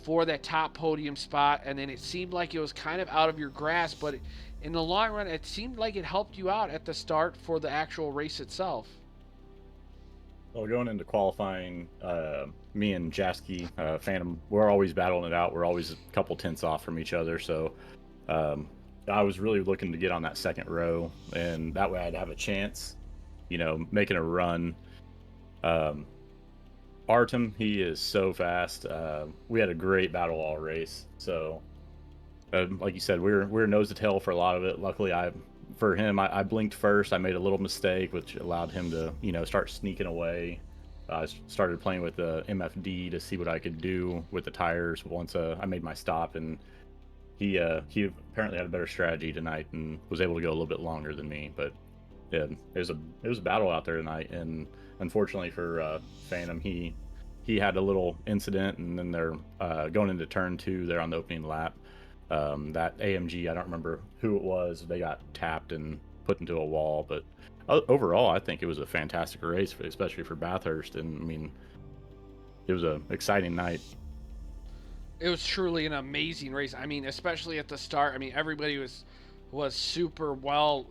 for that top podium spot, and then it seemed like it was kind of out of your grasp, but in the long run, it seemed like it helped you out at the start for the actual race itself. Well, going into qualifying, me and Jasky, Phantom, we're always battling it out. We're always a couple tenths off from each other, so I was really looking to get on that second row, and that way I'd have a chance, making a run. Artem, he is so fast. We had a great battle all race. So, like you said, we were nose to tail for a lot of it. Luckily, for him, I blinked first. I made a little mistake, which allowed him to, start sneaking away. I started playing with the MFD to see what I could do with the tires once I made my stop, and he apparently had a better strategy tonight and was able to go a little bit longer than me. But yeah, it was a battle out there tonight, and unfortunately for Phantom, he had a little incident, and then they're going into turn 2 there on the opening lap. That AMG, I don't remember who it was, they got tapped and put into a wall. But overall, I think it was a fantastic race, especially for Bathurst, and I mean, it was an exciting night. It was truly an amazing race. I mean, especially at the start. I mean, everybody was super well.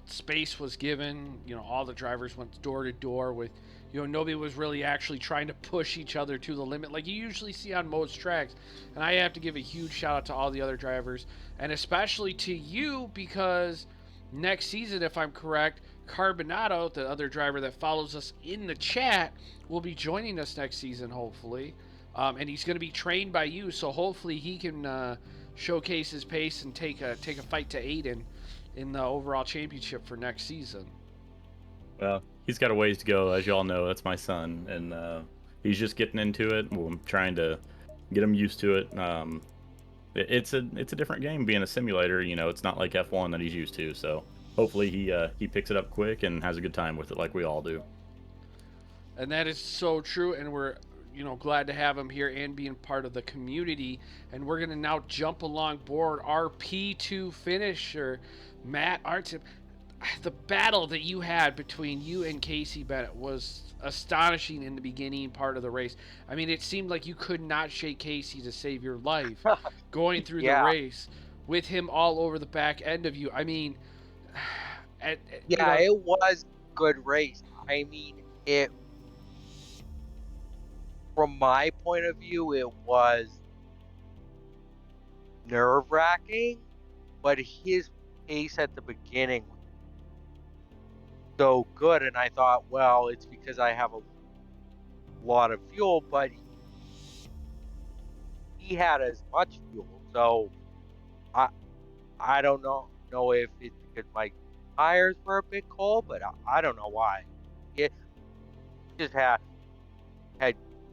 Space was given. All the drivers went door to door with. Nobody was really actually trying to push each other to the limit like you usually see on most tracks. And I have to give a huge shout out to all the other drivers, and especially to you, because next season, if I'm correct, Carbonado, the other driver that follows us in the chat, will be joining us next season, hopefully. And he's going to be trained by you, so hopefully he can showcase his pace and take a fight to Aiden in the overall championship for next season. Well, he's got a ways to go, as y'all know. That's my son, and he's just getting into it. I'm trying to get him used to it. It's a different game being a simulator. It's not like F1 that he's used to. So hopefully he picks it up quick and has a good time with it, like we all do. And that is so true, and we're glad to have him here and being part of the community. And we're going to now jump along board our P2 finisher, Matt Artem. The battle that you had between you and Casey Bennett was astonishing in the beginning part of the race. I mean, it seemed like you could not shake Casey to save your life going through the race with him all over the back end of you. I mean, it was a good race. I mean, from my point of view, it was nerve-wracking, but his pace at the beginning was so good, and I thought, well, it's because I have a lot of fuel, but he had as much fuel, so I don't know if it's because my tires were a bit cold, but I don't know why. It just had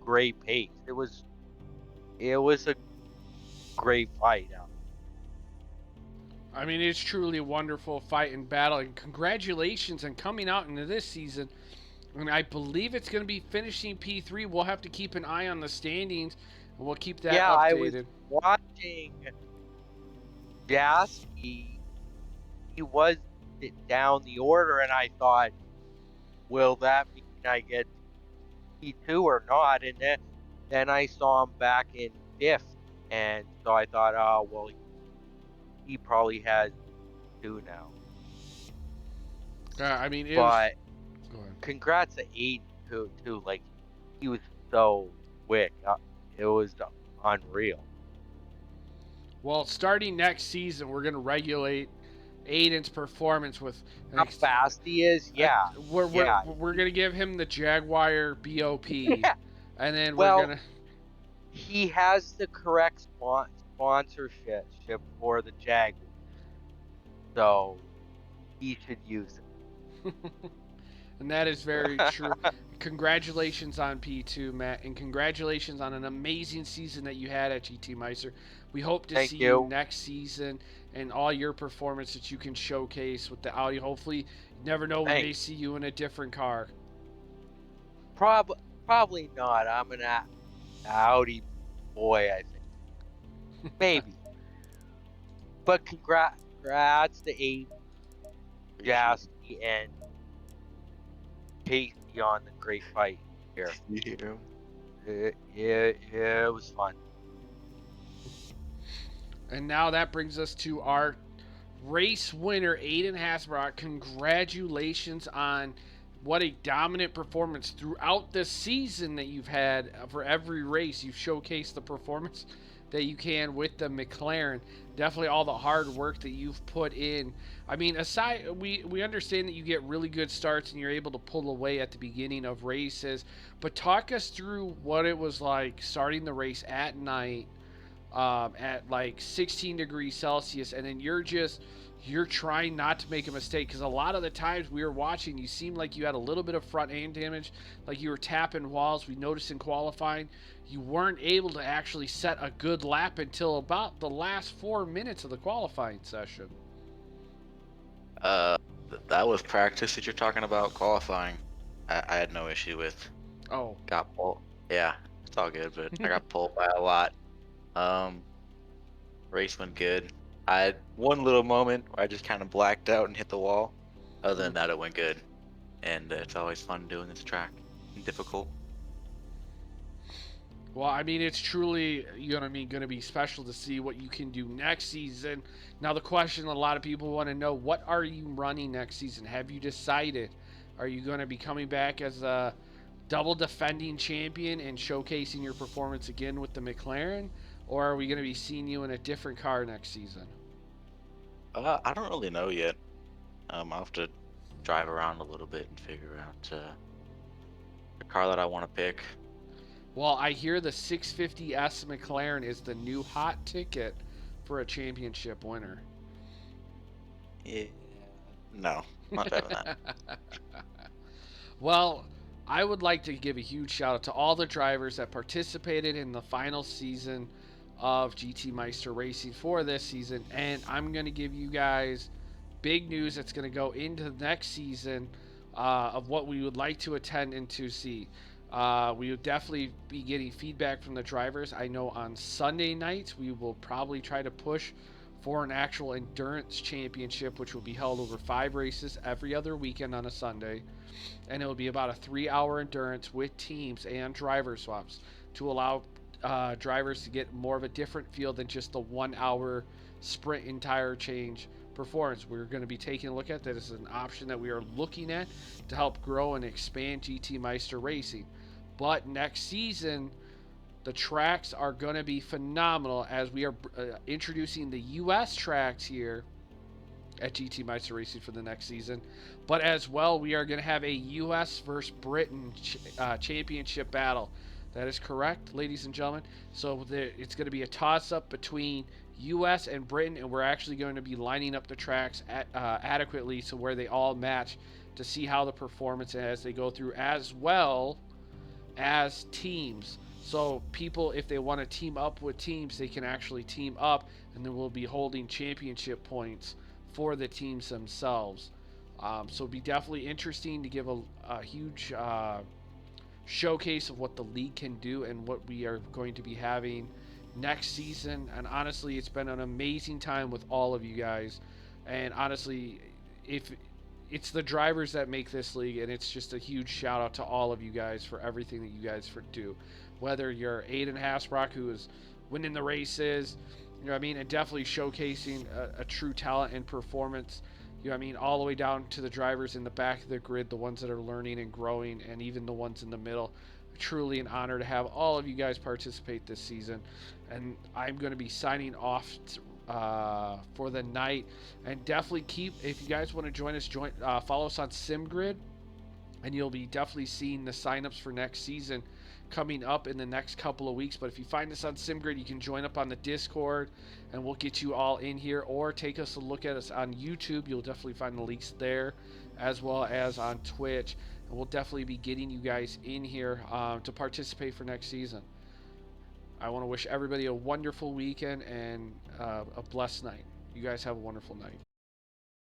great pace. It was a great fight. I mean, it's truly a wonderful fight and battle, and congratulations on coming out into this season. And I believe it's going to be finishing P3. We'll have to keep an eye on the standings, and we'll keep that Yeah, I was updated. watching Jasky. He was down the order, and I thought, will that mean I get P2 or not? And then I saw him back in 5th, and so I thought, oh, well, he probably has 2 now. I mean, But go ahead. congrats to Aiden too. Like, he was so quick. It was unreal. Well, starting next season, we're going to regulate Aiden's performance with How fast he is, yeah. We're going to give him the Jaguar BOP, Yeah. and then Well, we're going to. He has the correct sponsorship for the Jaguars, so he should use it. And that is very true. Congratulations on P2, Matt, and congratulations on an amazing season that you had at GT Meister. We hope to see you next season and all your performance that you can showcase with the Audi. Hopefully, you never know, we may see you in a different car. Probably not. I'm an Audi boy, I think. Maybe. But congrats to Aiden, Jasky, and Casey on the great fight here. It was fun. And now that brings us to our race winner, Aiden Hasbrock. Congratulations on what a dominant performance throughout the season that you've had. For every race, you've showcased the performance that you can with the McLaren. Definitely all the hard work that you've put in. I mean, aside, we understand that you get really good starts and you're able to pull away at the beginning of races, but talk us through what it was like starting the race at night at like 16 degrees Celsius, and then you're trying not to make a mistake, because a lot of the times we were watching, you seemed like you had a little bit of front end damage, like you were tapping walls. We noticed in qualifying you weren't able to actually set a good lap until about the last 4 minutes of the qualifying session. That was practice that you're talking about. Qualifying, I had no issue with. Oh, Got pulled. Yeah, it's all good, but I got pulled by a lot. Race went good. I had one little moment where I just kind of blacked out and hit the wall. Other than that, it went good. And it's always fun doing this track. Difficult. well, I mean, it's truly, you know what I mean, going to be special to see what you can do next season. Now, the question a lot of people want to know, what are you running next season? Have you decided? Are you going to be coming back as a double defending champion and showcasing your performance again with the McLaren? Or are we going to be seeing you in a different car next season? I don't really know yet. I'll have to drive around a little bit and figure out the car that I want to pick. Well, I hear the 650S McLaren is the new hot ticket for a championship winner. Yeah. No, not having that. Well, I would like to give a huge shout out to all the drivers that participated in the final season of GT Meister Racing for this season, and I'm going to give you guys big news that's going to go into the next season of what we would like to attend and to see. We will definitely be getting feedback from the drivers. I know on Sunday nights we will probably try to push for an actual endurance championship, which will be held over 5 races every other weekend on a Sunday, and it will be about a 3-hour endurance with teams and driver swaps to allow drivers to get more of a different feel than just the 1-hour sprint and tire change performance. We're going to be taking a look at that as an option that we are looking at to help grow and expand GT Meister Racing. But next season, the tracks are going to be phenomenal as we are introducing the U.S. tracks here at GT Meister Racing for the next season. But as well, we are going to have a U.S. versus Britain championship battle. That is correct, ladies and gentlemen. So it's going to be a toss-up between U.S. and Britain, and we're actually going to be lining up the tracks adequately so where they all match to see how the performance as they go through, as well as teams. So people, if they want to team up with teams, they can actually team up, and then we'll be holding championship points for the teams themselves. So it'll be definitely interesting to give a huge showcase of what the league can do and what we are going to be having next season. And honestly, it's been an amazing time with all of you guys. And honestly, if it's the drivers that make this league, and it's just a huge shout out to all of you guys for everything that you guys do. Whether you're Aiden Hasbrock, who is winning the races, you know what I mean, and definitely showcasing a true talent and performance, you know what I mean, all the way down to the drivers in the back of the grid, the ones that are learning and growing, and even the ones in the middle. Truly an honor to have all of you guys participate this season. And I'm going to be signing off for the night. And definitely if you guys want to join us, follow us on SimGrid, and you'll be definitely seeing the signups for next season coming up in the next couple of weeks. But if you find us on SimGrid, you can join up on the Discord, and we'll get you all in here, or take us a look at us on YouTube. You'll definitely find the links there, as well as on Twitch, and we'll definitely be getting you guys in here to participate for next season. I want to wish everybody a wonderful weekend and a blessed night. You guys have a wonderful night.